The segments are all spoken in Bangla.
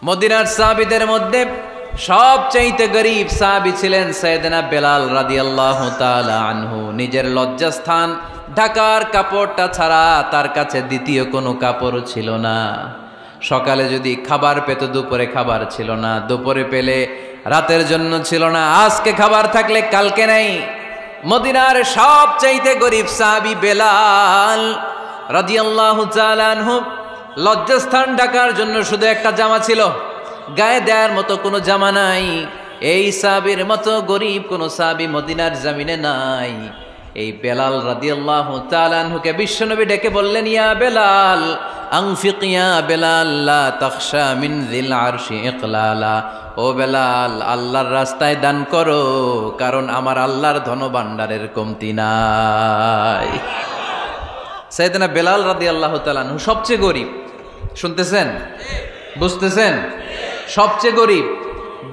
মদিনার সাহাবীদের মধ্যে সবচাইতে গরীব সাহাবী ছিলেন সাইয়েদনা বেলাল রাদিয়াল্লাহু তাআলা আনহু। নিজের লজ্জাস্থান ঢাকার কাপড়টা ছাড়া তার কাছে দ্বিতীয় কোনো কাপড় ছিল না। সকালে যদি খাবার পেত, দুপুরে খাবার ছিল না, দুপুরে পেলে রাতের জন্য ছিল না, আজকে খাবার থাকলে কালকে নাই। মদিনার সবচাইতে গরীব সাহাবী বেলাল রাদিয়াল্লাহু তাআলা আনহু, লজ্জাস্থান ঢাকার জন্য শুধু একটা জামা ছিল, গায়ে দেওয়ার মতো কোনো জামা নাই। এই সাহাবীর মতো গরীব কোনো সাহাবী মদিনার জমিনে নাই। এই বেলাল রাদিয়াল্লাহু তাআলা আনহুকে বিশ্বনবী ডেকে বললেন, ইয়া বেলাল আনফিক ইয়া বেলাল লা তাখশা মিন যিল আরশি ইকলালা। ও বেলাল, আল্লাহর রাস্তায় দান করো, কারণ আমার আল্লাহর ধনভাণ্ডারের কমতি নাই। সাইয়েদনা বেলাল রাদিয়াল্লাহু তাআলা আনহু সবচেয়ে গরীব। শুনতেছেন? বুঝতেছেন? সবচেয়ে গরীব।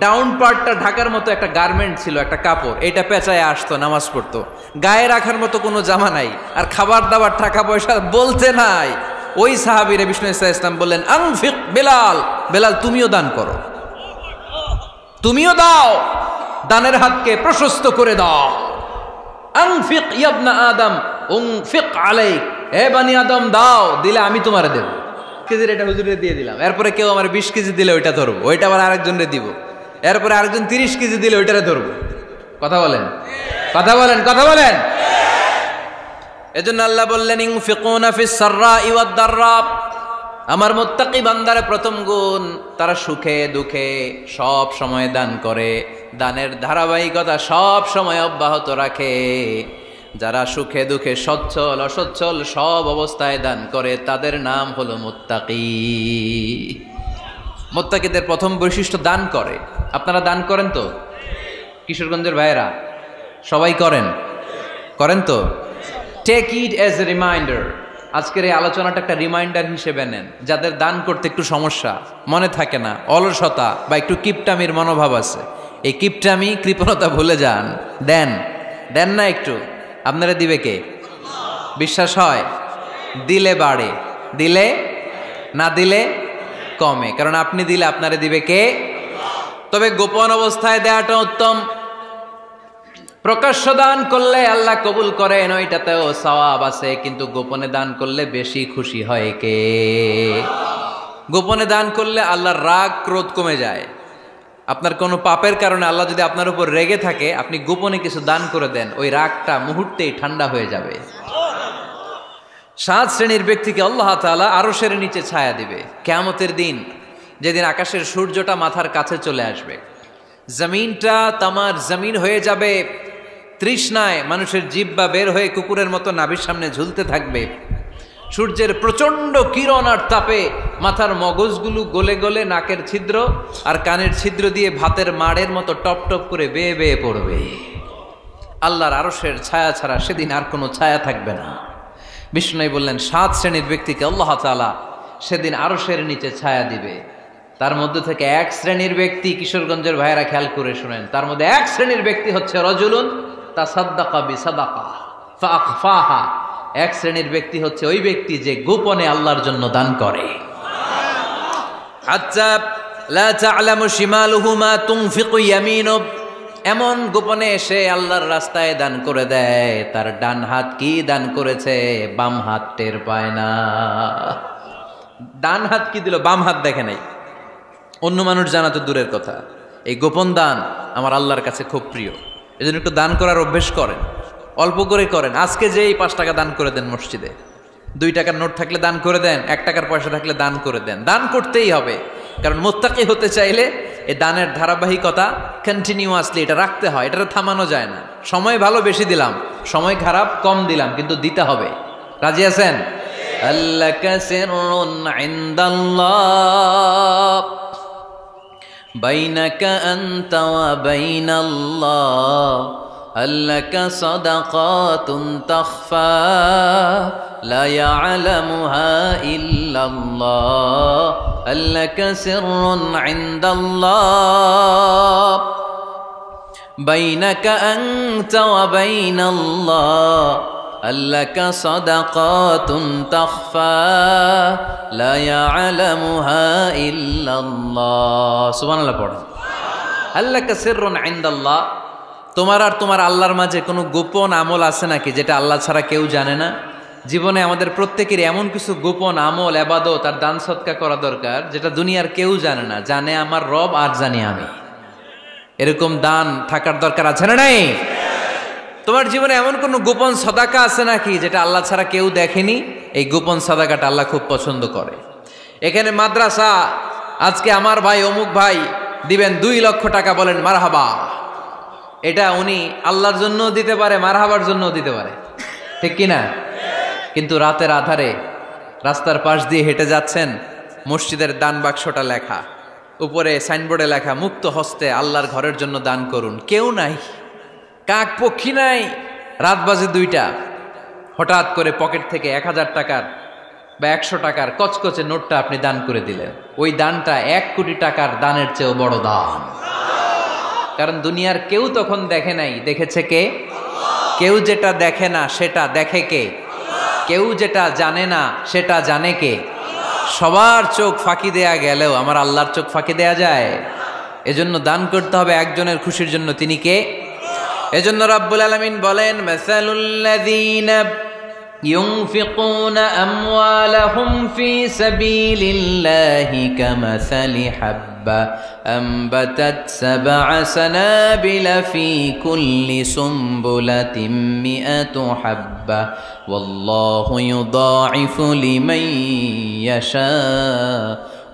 ডাউন পার্টটা ঢাকার মতো একটা গার্মেন্ট ছিল, একটা কাপড়, এটা পেঁচায় আসতো, নামাজ পড়তো। গায়ে রাখার মতো কোনো জামা নাই, আর খাবার দাবার টাকা পয়সা বলতে নাই। ওই সাহাবীরে বিষ্ণু ইসলাম বললেন, আনফিক বেলাল, বেলাল তুমিও দান করো, তুমিও দাও, দানের হাতকে প্রশস্ত করে দাও। আনফিক ইবনা আদম উনফিক আলাইক, হে বানি আদম দাও, দিলে আমি তোমারে দেব। কেজির এটা হুজুরে দিয়ে দিলাম, এরপরে কেউ আমার 20 কেজি দিলে ওইটা ধরবো, ওইটা আবার আরেকজনরে দিব, এরপরে আরেকজন 30 কেজি দিলে ওইটারে ধরবো। কথা বলেন, কথা বলেন, কথা বলেন। এজন্য আল্লাহ বললেন, ইনফিকুনা ফিস সাররাই ওয়াদ দাররা। আমার মুত্তাকি বান্দার প্রথম গুণ, তারা সুখে দুঃখে সব সময় দান করে, দানের ধারাবাহিকতা সব সময় অব্যাহত রাখে। যারা সুখে দুঃখে সচ্ছল অসচ্ছল সব অবস্থায় দান করে, তাদের নাম হলো মুত্তাকি। মুত্তাকিদের প্রথম বৈশিষ্ট্য দান করে। আপনারা দান করেন তো? কিশোরগঞ্জের ভাইয়েরা সবাই করেন? করেন তো? Take it as a reminder. আজকের এই আলোচনাটা একটা রিমাইন্ডার হিসেবে নেন। যাদের দান করতে একটু সমস্যা, মনে থাকে না, অলসতা বা একটু কিপটামির মনোভাব আছে, এই কিপটামি কৃপণতা ভুলে যান, দেন। দেন না একটু, আপনারা দিবে কে? বিশ্বাস হয়? দিলে বাড়ে, দিলে না দিলে কমে, কারণ আপনি দিলে আপনারে দিবে কে? তবে গোপন অবস্থায় দেওয়াটা উত্তম। প্রকাশ্য দান করলে আল্লাহ কবুল করেন, ওইটাতেও সওয়াব আছে, কিন্তু গোপনে দান করলে বেশি খুশি হয় কে? গোপনে দান করলে আল্লাহর রাগ ক্রোধ কমে যায়। আপনার কোনো পাপের কারণে আল্লাহ যদি আপনার উপর রেগে থাকে, আপনি গোপনে কিছু দান করে দেন, ওই রাগটা মুহূর্তেই ঠান্ডা হয়ে যাবে। 7 শ্রেণীর ব্যক্তিকে আল্লাহ তাআলা আরশের নিচে ছায়া দিবে কিয়ামতের দিন, যেদিন আকাশের সূর্যটা মাথার কাছে চলে আসবে, জমিনটা তামার জমিন হয়ে যাবে, তৃষ্ণায় মানুষের জিহ্বা বের হয়ে কুকুরের মতো নাভির সামনে ঝুলতে থাকবে। সূর্যের প্রচন্ড কিরণ আর তাপে মাথার মগজগুলো গলে গলে নাকের ছিদ্র আর কানের ছিদ্র দিয়ে ভাতের মাড়ের মতো টপ টপ করে বেয়ে বেয়ে পড়বে। আল্লাহর আরশের ছায়া ছাড়া সেদিন আর কোনো ছায়া থাকবে না। বিষ্ণু বললেন, 7 শ্রেণীর ব্যক্তিকে আল্লাহ তাআলা সেদিন আরশের নিচে ছায়া দিবে। তার মধ্যে থেকে 1 শ্রেণীর ব্যক্তি, কিশোরগঞ্জের ভাইয়েরা খেয়াল করে শুনেন, তার মধ্যে 1 শ্রেণীর ব্যক্তি হচ্ছে রাজুলুন তাসাদ্দাকা বিসাদাকা ফাআখফাহা। 1 শ্রেণীর ব্যক্তি হচ্ছে ওই ব্যক্তি যে গোপনে আল্লাহর জন্য দান করে। হাত্তা লা তা'লামু শিমালুহু মা তুনফিকু ইয়ামিনু, এমন গোপনে এসে আল্লাহর রাস্তায় দান করে দেয়, তার ডান হাত কি দান করেছে বাম হাত টের পায় না। ডান হাত কি দিল, বাম হাত দেখে নাই। অন্য মানুষ জানা তো দূরের কথা, এই গোপন দান আমার আল্লাহর কাছে খুব প্রিয়। এজন্য একটু দান করার অভ্যেস করেন, অল্প করে করেন। আজকে যেই 5 টাকা দান করে দেন মসজিদে, 2 টাকার নোট থাকলে দান করে দেন, 1 টাকার পয়সা থাকলে দান করে দেন। দান করতেই হবে, কারণ মুত্তাকি হতে চাইলে এই দানের ধারাবাহিকতা কন্টিনিউয়াসলি এটা রাখতে হয়, এটা থামানো যায় না। সময় ভালো বেশি দিলাম, সময় খারাপ কম দিলাম, কিন্তু দিতে হবে। রাজি আছেন? আল্লাকা সিররুন ইনদাল্লাহ বাইনাকা আনতা ওয়া বাইনাল্লাহ, আল্লাকা সাদাকাতুন তাখফা লা ইয়ালামুহা ইল্লাল্লাহ, আল্লাকা সিররুন ইনদাল্লাহ বাইনাকা আনতা ওয়া বাইনাল্লাহ, আল্লাকা সাদাকাতুন তাখফা লা ইয়ালামুহা ইল্লাল্লাহ। সুবহানাল্লাহ পড়েন। আল্লাকা সিররুন ইনদাল্লাহ, তোমার আর তোমার আল্লাহর মাঝে কোনো গোপন আমল আছে নাকি যেটা আল্লাহ ছাড়া কেউ জানে না? জীবনে আমাদের প্রত্যেকেরই এমন কিছু গোপন আমল, ইবাদত আর দান সদকা করা দরকার যেটা দুনিয়ার কেউ জানে না, জানে আমার রব আর জানি আমি। এরকম দান থাকার দরকার আছে না নাই? তোমার জীবনে এমন কোন গোপন সাদাকা আছে নাকি যেটা আল্লাহ ছাড়া কেউ দেখেনি? এই গোপন সাদাকাটা আল্লাহ খুব পছন্দ করে। এখানে মাদ্রাসা, আজকে আমার ভাই অমুক ভাই দিবেন 2 লক্ষ টাকা, বলেন মারহাবা। এটা উনি আল্লাহর জন্য দিতে পারে, মারহাবার জন্য দিতে পারে, ঠিক কিনা? কিন্তু রাতের আধারে রাস্তার পাশ দিয়ে হেঁটে যাচ্ছেন, মসজিদের দান বাক্সটা লেখা, উপরে সাইনবোর্ডে লেখা মুক্ত হস্তে আল্লাহর ঘরের জন্য দান করুন। কেউ নাই, কাক পক্ষী নাই, রাত বাজে 2টা, হঠাৎ করে পকেট থেকে 1000 টাকার বা 100 টাকার কচকচে নোটটা আপনি দান করে দিলেন। ওই দানটা 1 কোটি টাকার দানের চেয়েও বড় দান। কারণ দুনিয়ার কেউ তখন দেখে নাই, দেখেছে কে? কেউ যেটা দেখে না সেটা দেখে কে? কেউ যেটা জানে না সেটা জানে কে? সবার চোখ ফাঁকি দেয়া গেলেও আমার আল্লাহর চোখ ফাঁকি দেয়া যায়? এজন্য দান করতে হবে একজনের খুশির জন্য, তিনি কে? এজন্য রাব্বুল আলামিন বলেন, মাসালুল্লাযীনা ইউনফিকুনা আমওয়ালাহুম ফি সাবিলিল্লাহি কামাসালি হাব্বা আনবাতাত সাবআ সানাবিলা ফি কুল্লি সুমবুলাতিন মিআতু হাব্বা ওয়াল্লাহু ইউদাঈফু লিমান ইয়াশা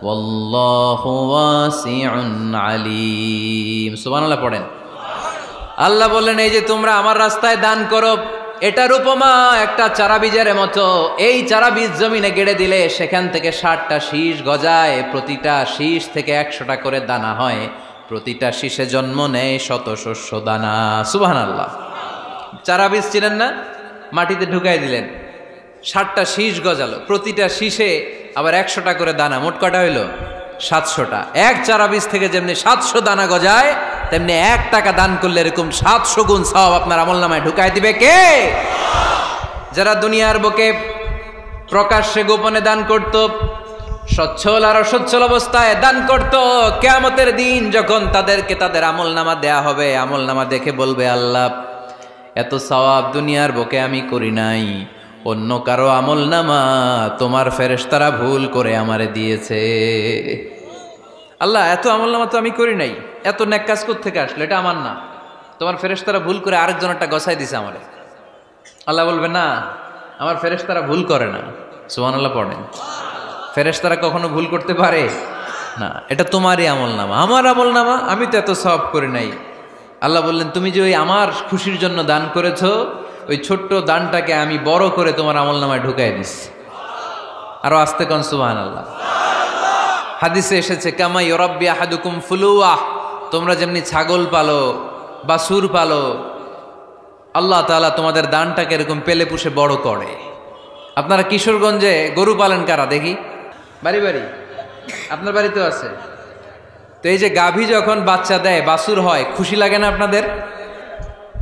ওয়াল্লাহু ওয়াসিউন আলীম। সুবহানাল্লাহ পড়েন। আল্লাহ বললেন, এই যে তোমরা আমার রাস্তায় দান করো, এটার উপমা একটা চারা বীজের মতো। এই চারা বীজ জমিনে গেড়ে দিলে সেখান থেকে 60টা শীষ গজায়, প্রতিটা শীষ থেকে 100টা করে দানা হয়, প্রতিটা শীষে জন্ম নেয় শত শস্য দানা। সুবহানাল্লাহ। চারা বীজ ছিলেন না, মাটিতে ঢুকাই দিলেন, 60টা শীষ গজালো, প্রতিটা শীষে আবার 100টা করে দানা, মোট কটা হইল? 700টা। এক চারা বীজ থেকে যেমনি 700 দানা গজায়, তেমনি 1 টাকা দান করলে এরকম 700 গুণ সওয়াব আপনার আমলনামায় ঢুকাই দিবে কে? যারা দুনিয়ার বুকে প্রকাশ্যে গোপনে দান করত, সচ্ছল আর অসচ্ছল অবস্থায় দান করত, কিয়ামতের দিন যখন তাদেরকে তাদের আমলনামা দেয়া হবে, আমলনামা দেখে বলবে, আল্লাহ এত সওয়াব দুনিয়ার বুকে আমি করি নাই, অন্য কারো আমলনামা তোমার ফেরেশতারা ভুল করে আমারে দিয়েছে। আল্লাহ এত আমলনামা তো আমি করি নাই, এত নেক কাজ কোত্থেকে আসলো? এটা আমার না, তোমার ফেরেশতারা ভুল করে আরেকজনেরটা গছাই দিছে আমারে। আল্লাহ বলবে, না, আমার ফেরেশতারা ভুল করে না। সুবহানাল্লাহ পড়েন। ফেরেশতারা কখনো ভুল করতে পারে না, এটা তোমারই আমলনামা, আমার আমলনামা, আমি তো এত সওয়াব করি নাই। আল্লাহ বললেন, তুমি যে ওই আমার খুশির জন্য দান করেছো, ওই ছোট্ট দানটাকে আমি বড় করে তোমার আমলনামায় ঢুকাই দিচ্ছি। আরো আস্তে কোন সুবহানাল্লাহ। হাদিসে এসেছে, কামা ইউরাব্বি আহাদুকুম ফুলুয়াহ, তোমরা যেমনি ছাগল পালো, বাছুর পালো, আল্লাহ তাআলা তোমাদের দানটাকে এরকম পেলে পুষে বড় করে। আপনারা কিশোরগঞ্জে গরু পালেন কারা দেখি? বাড়ি বাড়ি, আপনার বাড়িতেও আছে তো। এই যে গাভী যখন বাচ্চা দেয়, বাছুর হয়, খুশি লাগে না আপনাদের?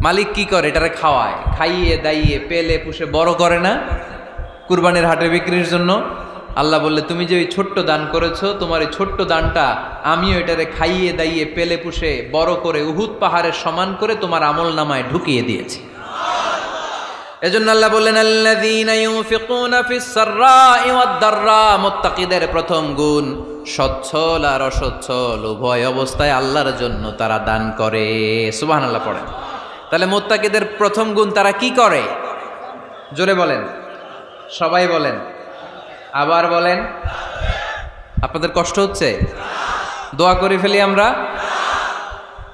মালিক কি করে? এটারে খাওয়ায়, খাইয়ে দাইয়ে পেলে পুষে বড় করে না? কুরবানির হাটে বিক্রির জন্য। আল্লাহ বললে, তুমি যে ওই ছোট্ট দান করেছো, তোমার এই ছোট্ট দানটা আমিও এটারে খাইয়ে দাইয়ে পেলে পুষে বড় করে উহুদ পাহাড়ের সমান করে তোমার আমলনামায় ঢুকিয়ে দিয়েছি। এজন্য আল্লাহ বললেন, আল্লাযীনা ইউনফিকুনা ফিস সাররাই ওয়াদ দাররা, মুত্তাকিদের প্রথম গুণ সচ্ছল আর অসচ্ছল উভয় অবস্থায় আল্লাহর জন্য তারা দান করে। সুবহানাল্লাহ পড়েন। তাহলে মুত্তাকিদের প্রথম গুণ, তারা কি করে? জোরে বলেন, সবাই বলেন, আবার বলেন। আপনাদের কষ্ট হচ্ছে? দোয়া করে ফেলি আমরা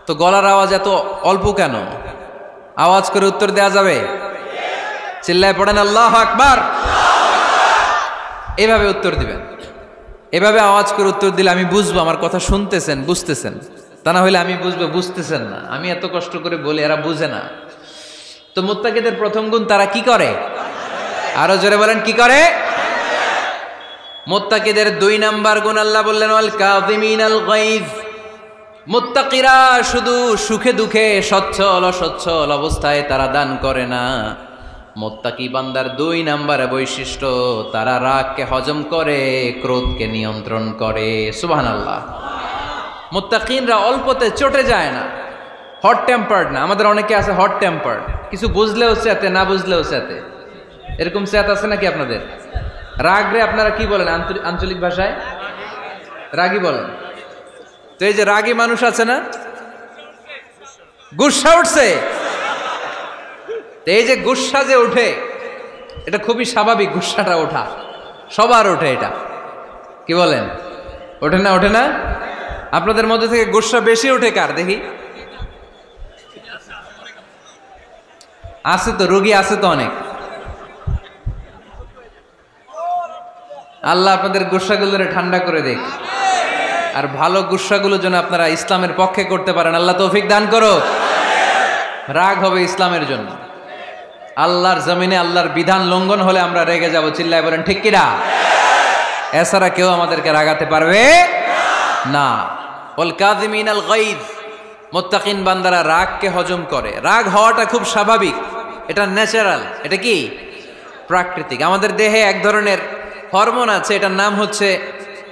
তো। গলার আওয়াজ এত অল্প কেন? আওয়াজ করে উত্তর দেয়া যাবে? চিল্লায় পড়েন আল্লাহু আকবার। এভাবে উত্তর দিবেন, এভাবে আওয়াজ করে উত্তর দিলে আমি বুঝবো আমার কথা শুনতেছেন, বুঝতেছেন। তা না হলে আমি বুঝবো বুঝতেছেন না, আমি এত কষ্ট করে বলি এরা বুঝে না। তো মুত্তাকিদের প্রথম গুণ, তারা কি করে? আরো জোরে বলেন, কি করে? মুত্তাকিদের 2 নাম্বার গুণ আল্লাহ বললেন, ওয়াল কাযিমিনাল গায়জ। মুত্তাকিরা শুধু সুখে দুঃখে, সচ্ছল অসচ্ছল অবস্থায় তারা দান করে না, মুত্তাকি বান্দার 2 নম্বরে বৈশিষ্ট্য, তারা রাগকে হজম করে, ক্রোধকে নিয়ন্ত্রণ করে। সুবহানাল্লাহ। মুত্তাকিনরা অল্পতে চটে যায় না, হট টেম্পার্ড না। আমাদের অনেকে আছে হট টেম্পার্ড, কিছু বুঝলেও চেতে, না বুঝলেও চেতে। এরকম চেত আছে নাকি আপনাদের? রাগরে আপনারা কি বলেন আঞ্চলিক ভাষায়? রাগী বলেন। তো এই যে রাগী মানুষ আছে না, গুসা উঠছে, এই যে গুসা যে ওঠে, এটা খুবই স্বাভাবিক। গুসাটা ওঠা সবার ওঠে, এটা কি বলেন? ওঠে না? ওঠে না? আপনাদের মধ্যে থেকে গুসা বেশি ওঠে কার দেখি? আছে তো, রোগী আছে তো অনেক। আল্লাহ আপনাদের গুসাগুলোরে ঠান্ডা করে দেখ, আর ভালো গুসাগুলো যেন আপনারা ইসলামের পক্ষে করতে পারেন। আল্লাহ তৌফিক দান করো। রাগ হবে ইসলামের জন্য। আল্লাহর জমিনে আল্লাহর বিধান লঙ্ঘন হলে আমরা রেগে যাব। চিল্লায় বলেন ঠিক কিনা? এছাড়া কেউ আমাদেরকে রাগাতে পারবে না। ওয়াল কাযিমিনাল গায়জ, মুত্তাকিন বান্দারা রাগকে হজম করে। রাগ হওয়াটা খুব স্বাভাবিক, এটা ন্যাচারাল, এটা কি প্রাকৃতিক। আমাদের দেহে এক ধরনের হরমোন আছে, এটার নাম হচ্ছে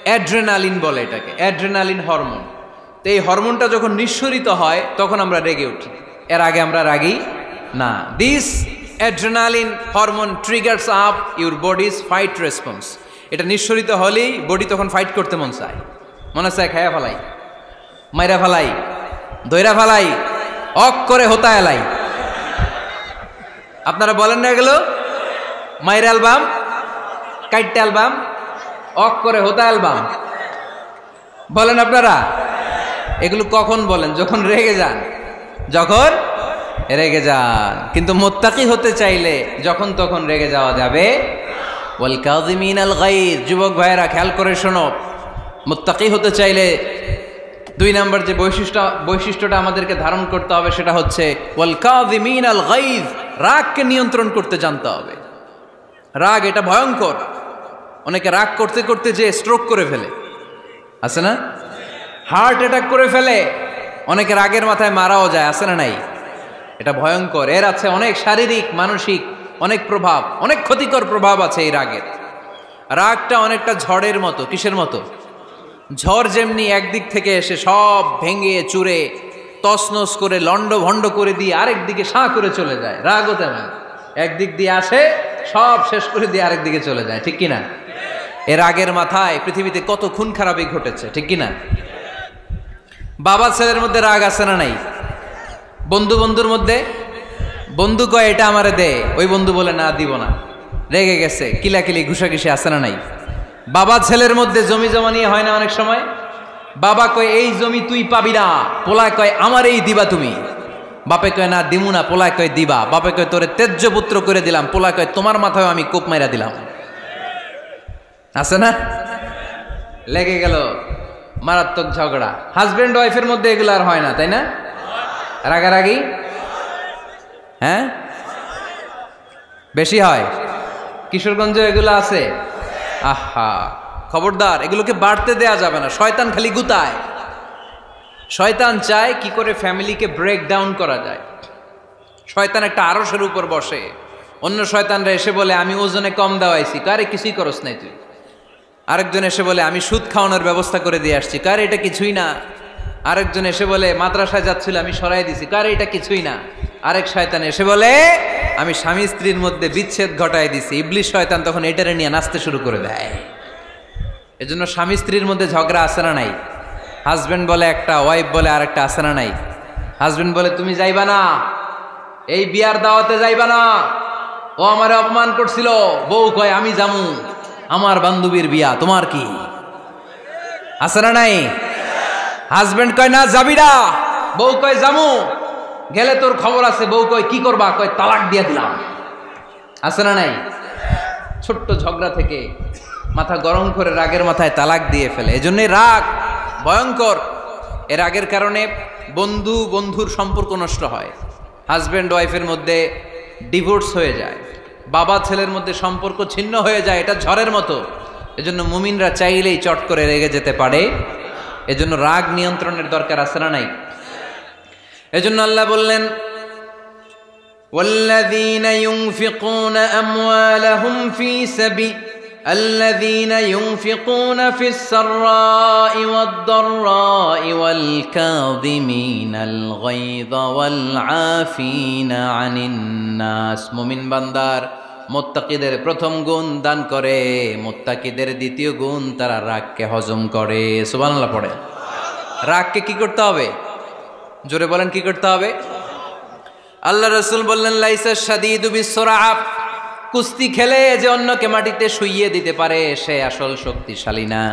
অ্যাড্রেনালিন বলে এটাকে, অ্যাড্রেনালিন হরমোন। তো এই হরমোনটা যখন নিঃসরিত হয় তখন আমরা রেগে উঠি, এর আগে আমরা রাগি না। This adrenaline hormone triggers up your bodies fight response. এটা নিঃসরিত হলেই বডি তখন ফাইট করতে মন চায়, মনে চায় খায়া ফেলাই, মাইরা ফেলাই, দইরা ফেলাই, অক করে হোতা এলাই। আপনারা বলেন না এগুলো? মাইরা অ্যালবাম, কাইটটা অ্যালবাম, অক করে হোতা অ্যালবাম বলেন আপনারা? এগুলো কখন বলেন? যখন রেগে যান, যখন রেগে যান। কিন্তু মুত্তাকি হতে চাইলে যখন তখন রেগে যাওয়া যাবে। ওয়াল কাযিমিনাল গায়জ, যুবক ভাইয়েরা খেয়াল করে শোনো, মুত্তাকি হতে চাইলে 2 নম্বর যে বৈশিষ্ট্যটা আমাদেরকে ধারণ করতে হবে সেটা হচ্ছে ওয়াল কাযিমিনাল গায়জ, রাগকে নিয়ন্ত্রণ করতে জানতে হবে। রাগ এটা ভয়ঙ্কর। অনেকে রাগ করতে করতে যে স্ট্রোক করে ফেলে, আছে না? হার্ট অ্যাটাক করে ফেলে। অনেকে রাগের মাথায় মারাও যায়, আছে না নাই? এটা ভয়ঙ্কর। এর আছে অনেক শারীরিক, মানসিক অনেক প্রভাব, অনেক ক্ষতিকর প্রভাব আছে এই রাগের। রাগটা অনেকটা ঝড়ের মতো। কিসের মতো? ঝড় যেমনি একদিক থেকে এসে সব ভেঙে চুরে তছনছ করে লন্ড ভন্ড করে দিয়ে আরেক দিকে সাঁ করে চলে যায়, রাগও তেমন একদিক দিয়ে আসে, সব শেষ করে দিয়ে আরেক দিকে চলে যায়, ঠিক কিনা? এর রাগের মাথায় পৃথিবীতে কত খুন খারাপি ঘটেছে, ঠিক কিনা? বাবা ছেলের মধ্যে রাগ আছে না নাই? বন্ধু বন্ধুর মধ্যে, বন্ধু কয় এটা আমারে দে, ওই বন্ধু বলে না দিব না, রেগে গেছে, কিলাকিলি ঘুষাঘুষি আছে না নাই? বাবা ছেলের মধ্যে জমি জমা নিয়ে হয় না অনেক সময়? বাবা কয় এই জমি তুই পাবি না, পোলায় কয় আমার এই দিবা তুমি। বাপে কয় না দিমু না, পোলায় কয় দিবা। বাপে কয় তোরে তেজ্য পুত্র করে দিলাম, পোলায় কয় তোমার মাথায় আমি কোপ মাইরা দিলাম। আছে না? লেগে গেল, মারাত্মক ঝগড়া। হাজবেন্ড ওয়াইফের মধ্যে এগুলো আর হয় না, তাই না? রাগারাগি হ্যাঁ বেশি হয়। কিশোরগঞ্জে এগুলো আছে। আহা, খবরদার, এগুলোকে বাড়তে দেয়া যাবে না। শয়তান খালি গুতায়। শয়তান চায় কি করে ফ্যামিলিকে ব্রেক ডাউন করা যায়। শয়তান একটা আরশের উপর বসে, অন্য শয়তানরা এসে বলে আমি ওজনে কম দেওয়াইছি, কারে কিছুই করস নাই তুই। আরেকজন এসে বলে আমি সুদ খাওয়ানোর ব্যবস্থা করে দিয়ে আসছি, কারে এটা কিছুই না। আরেকজন এসে বলে মাদ্রাসায় যাচ্ছিল আমি সরাই দিছি, কারে এটা কিছুই না। আরেক শয়তান এসে বলে আমি স্বামী স্ত্রীর মধ্যে বিচ্ছেদ ঘটাই দিছি। ইবলিশ শয়তান তখন এটারে নিয়ে নাচতে শুরু করে দেয়। এজন্য স্বামী স্ত্রীর মধ্যে ঝগড়া আছে না নাই? হাজবেন্ড বলে একটা, ওয়াইফ বলে আরেকটা, আছে না নাই? হাজবেন্ড বলে তুমি যাইবা না, এই বিয়ার দাওয়াতে যাইবা না, ও আমারে অপমান করছিল। বউ কয় আমি যামু, আমার বান্ধবীর বিয়া, তোমার কি? আছে না নাই? হাজবেন্ড কয় না যাবি না, বউ কয় যামু, গেলে তোর খবর আছে। বউ কয় কি করবা? কয় তালাক দিয়া দিলাম। আছে না নাই? ছোট্ট ঝগড়া থেকে মাথা গরম করে রাগের মাথায় তালাক দিয়ে ফেলে। এজন্যই রাগ ভয়ঙ্কর। এর রাগের কারণে বন্ধু বন্ধুর সম্পর্ক নষ্ট হয়, হাজব্যান্ড ওয়াইফের মধ্যে ডিভোর্স হয়ে যায়, বাবা ছেলের মধ্যে সম্পর্ক ছিন্ন হয়ে যায়। এটা ঝড়ের মতো। এজন্য মুমিনরা চাইলেই চট করে রেগে যেতে পারে। এজন্য রাগ নিয়ন্ত্রণের দরকার আছে না নাই? এজন্য আল্লাহ বললেন والذين ينفقون أموالهم في سبيل الذين ينفقون في السراء والضراء والكاظمين الغيظ والعافين عن الناس মুমিন বান্দার মুত্তাকিদের প্রথম গুণ দান করে, মুত্তাকিদের দ্বিতীয় গুণ তারা রাগকে হজম করে। সুবহানাল্লাহ পড়ে। রাগকে কি করতে হবে? জোরে বলেন, কি করতে হবে? আল্লাহ রাসূল বললেন, লাইসা শাদীদু বিসসুরআ, কুস্তি খেলে যে অন্যকে মাটিতে শুইয়ে দিতে পারে সে আসল শক্তিশালী না।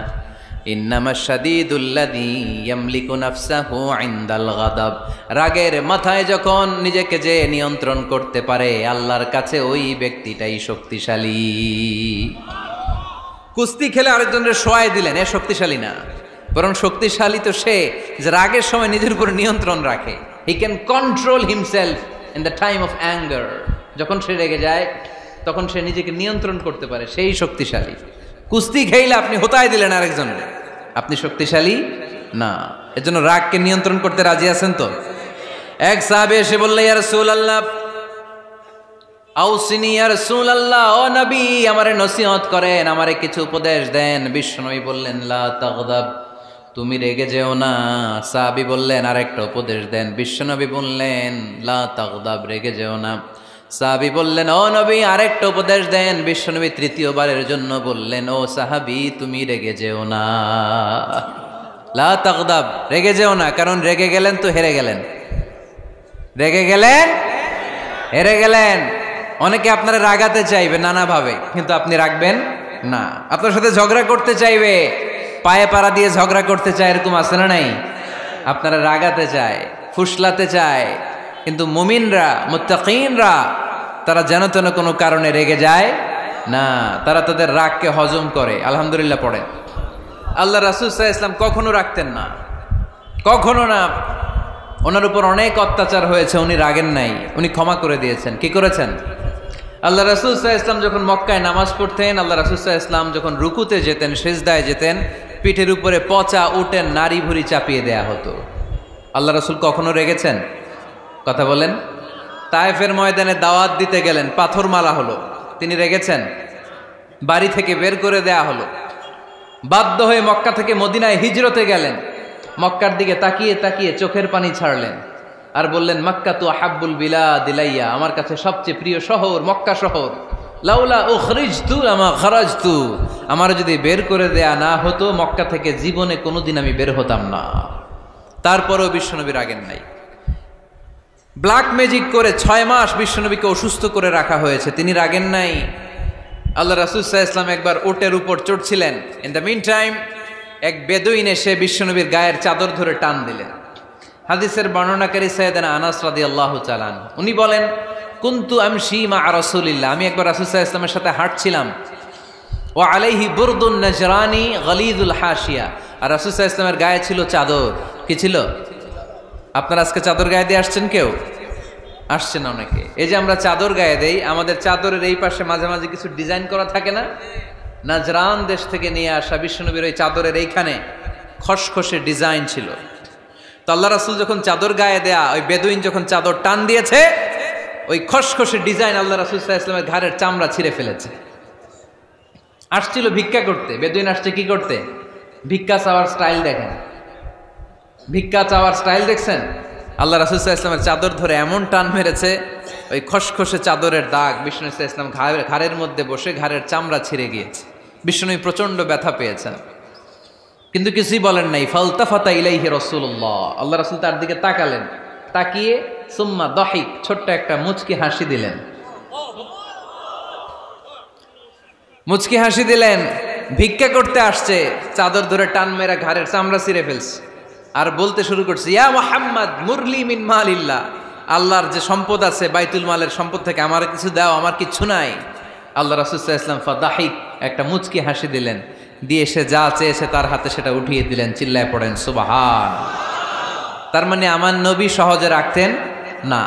ইন্নামাশ শাদীদুল্লাযী ইয়ামলিকু নাফসাহু ইনদাল গাদাব, রাগের মাথায় যখন নিজেকে যে নিয়ন্ত্রণ করতে পারে আল্লাহর কাছে ওই ব্যক্তিটাই শক্তিশালী। কুস্তি খেলে আরেকজনের শোয়ায় দিলেন, এ শক্তিশালী না, বরং শক্তিশালী তো সে যে রাগের সময় নিজের উপর নিয়ন্ত্রণ রাখে। He can control himself in the time of anger, যখন সে রেগে যায় তখন সে নিজেকে নিয়ন্ত্রণ করতে পারে, সেই শক্তিশালী। কুস্তি খেইলে আপনি হোতায় দিলেন আরেকজনকে, আপনি শক্তিশালী না। এজন্য রাগকে নিয়ন্ত্রণ করতে রাজি আছেন তো? এক সাহাবী এসে বলল, ইয়া রাসূলুল্লাহ আউসিনি, ইয়া রাসূলুল্লাহ, ও নবী আমারে নসিহত করেন, আমারে কিছু উপদেশ দেন। বিশ্বনবী বললেন, লা তাগদাব, তুমি রেগে যেও না। সাহাবী বললেন, আরেকটা উপদেশ দেন। বিশ্বনবী বললেন, লা তাগদাব, রেগে যেও না। সাহাবী বললেন, ও নবী আরেকটা উপদেশ দেন। বিশ্বনবী তৃতীয়বারের জন্য বললেন, ও সাহাবী তুমি রেগে যেও না, লা তাগদাব, রেগে যেও না। কারণ রেগে গেলেন তো হেরে গেলেন, রেগে গেলেন হেরে গেলেন। অনেকে আপনারা রাগাতে চাইবে নানাভাবে, কিন্তু আপনি রাখবেন না। আপনার সাথে ঝগড়া করতে চাইবে, পায়ে পাড়া দিয়ে ঝগড়া করতে চায়, এরকম আছে না নাই? আপনারা রাগাতে চায়, ফুসলাতে চায়, কিন্তু মুমিনরা, মুত্তাকিনরা তারা যেন তেন কোনো কারণে রেগে যায় না, তারা তাদের রাগকে হজম করে। আলহামদুলিল্লাহ পড়ে। আল্লাহ রাসূল সাল্লাল্লাহু আলাইহি ওয়াসাল্লাম কখনো রাখতেন না, কখনো না। ওনার উপর অনেক অত্যাচার হয়েছে, উনি রাগেন নাই, উনি ক্ষমা করে দিয়েছেন। কি করেছেন? আল্লাহ রাসূল সাল্লাল্লাহু আলাইহি ওয়াসাল্লাম যখন মক্কায় নামাজ পড়তেন, আল্লাহ রাসূল সাল্লাল্লাহু আলাইহি ওয়াসাল্লাম যখন রুকুতে যেতেন, সিজদায় যেতেন, পিঠের উপরে পচা উটের নাড়ি ভুঁড়ি চাপিয়ে দেয়া হতো। আল্লাহ রাসূল কখনো রেগেছেন? কথা বলেন। তায়েফের ময়দানে দাওয়াত দিতে গেলেন, পাথর মারা হলো, তিনি রেগেছেন? বাড়ি থেকে বের করে দেয়া হলো, বাধ্য হয়ে মক্কা থেকে মদিনায় হিজরতে গেলেন। মক্কার দিকে তাকিয়ে তাকিয়ে চোখের পানি ছাড়লেন আর বললেন, মক্কা তু আহাব্বুল বিলাদ ইলাইয়া, আমার কাছে সবচেয়ে প্রিয় শহর মক্কা শহর। লাউলা উখরিজতু লামা খারাজতু, আমার যদি বের করে দেয়া না হতো মক্কা থেকে জীবনে কোনোদিন আমি বের হতাম না। তারপরেও বিশ্বনবী রাগেন নাই। ব্ল্যাক ম্যাজিক করে 6 মাস বিশ্বনবীকে অসুস্থ করে রাখা হয়েছে, তিনি রাগেন নাই। আল্লাহ রাসূল সাল্লাল্লাহু আলাইহি ওয়াসাল্লাম একবার উটের উপর চড়ছিলেন। ইন দ্য মিন টাইম এক বেদুইন এসে বিশ্বনবীর গায়ের চাদর ধরে টান দিলেন। হাদিসের বর্ণনাকারী সাইয়েদনা আনাস রাদিয়াল্লাহু তাআলা আনহু, উনি বলেন, কুনতু আমশি মা রাসূলিল্লাহ, আমি একবার রাসূল সাল্লাল্লাহু আলাইহি ওয়াসাল্লামের সাথে হাঁটছিলাম। ওয়া আলাইহি বুরদুন নাজরানি গলিযুল হাশিয়া, আর রাসূল সাল্লাল্লাহু আলাইহি ওয়াসাল্লামের গায়ে ছিল চাদর। কি ছিল? আপনারা আজকে চাদর গায়ে দিয়ে আসছেন? কেউ আসছেন? অনেকে। এই যে আমরা চাদর গায়ে দেই, আমাদের চাদরের এই পাশে মাঝে মাঝে কিছু ডিজাইন করা থাকে না? নাজরান দেশ থেকে নিয়ে আসা বিশ্বনবীর ওই চাদরের এইখানে খসখসে ডিজাইন ছিল। তো আল্লাহ রাসূল যখন চাদর গায়ে দেয়া, ওই বেদুইন যখন চাদর টান দিয়েছে, ওই খসখসে ডিজাইন আল্লাহ রাসূল সাল্লাল্লাহু আলাইহি ওয়াসাল্লামের ঘাড়ের চামড়া ছিঁড়ে ফেলেছে। আসছিল ভিক্ষা করতে। বেদুইন আসছে কি করতে? ভিক্ষা চাওয়ার স্টাইল দেখেন, ভিক্ষা চাওয়ার স্টাইল দেখছেন? আল্লাহ রাসূল সাল্লাল্লাহু আলাইহি ওয়াসাল্লামের চাদর ধরে এমন টান মেরেছে, ওই খসখসে চাদরের দাগ বিষ্ণু সাল্লাল্লাহু আলাইহি ওয়াসাল্লাম ঘাড়ের মধ্যে বসে ঘাড়ের চামড়া ছিঁড়ে গিয়েছে। বিষ্ণু প্রচন্ড ব্যথা পেয়েছেন, কিন্তু কিছুই বলেন নাই। ফালতাফাতা ইলাইহি রাসূলুল্লাহ, আল্লাহ রাসূল তার দিকে তাকালেন, তাকিয়ে সুম্মা দাহিক, ছোট্ট একটা মুচকি হাসি দিলেন। মুচকি হাসি দিলেন। ভিক্ষা করতে আসছে, চাদর ধরে টান মেরা ঘাড়ের চামড়া ছিঁড়ে ফেলছে, আর বলতে শুরু করছে, ইয়া মুহাম্মদ মুরলি মিন মালিল্লাহ, আল্লাহর যে সম্পদ আছে বাইতুল মালের সম্পদ থেকে আমার কিছু দাও, আমার কিচ্ছু নাই। আল্লাহ রাসূল সাল্লাল্লাহু আলাইহি ওয়াসাল্লাম ফাদাহিক, একটা মুচকি হাসি দিলেন, দিয়ে সে যা চেয়েছে তার হাতে সেটা উঠিয়ে দিলেন। চিল্লায় পড়েন সুবহান। তার মানে আমার নবী সহজে রাখতেন না।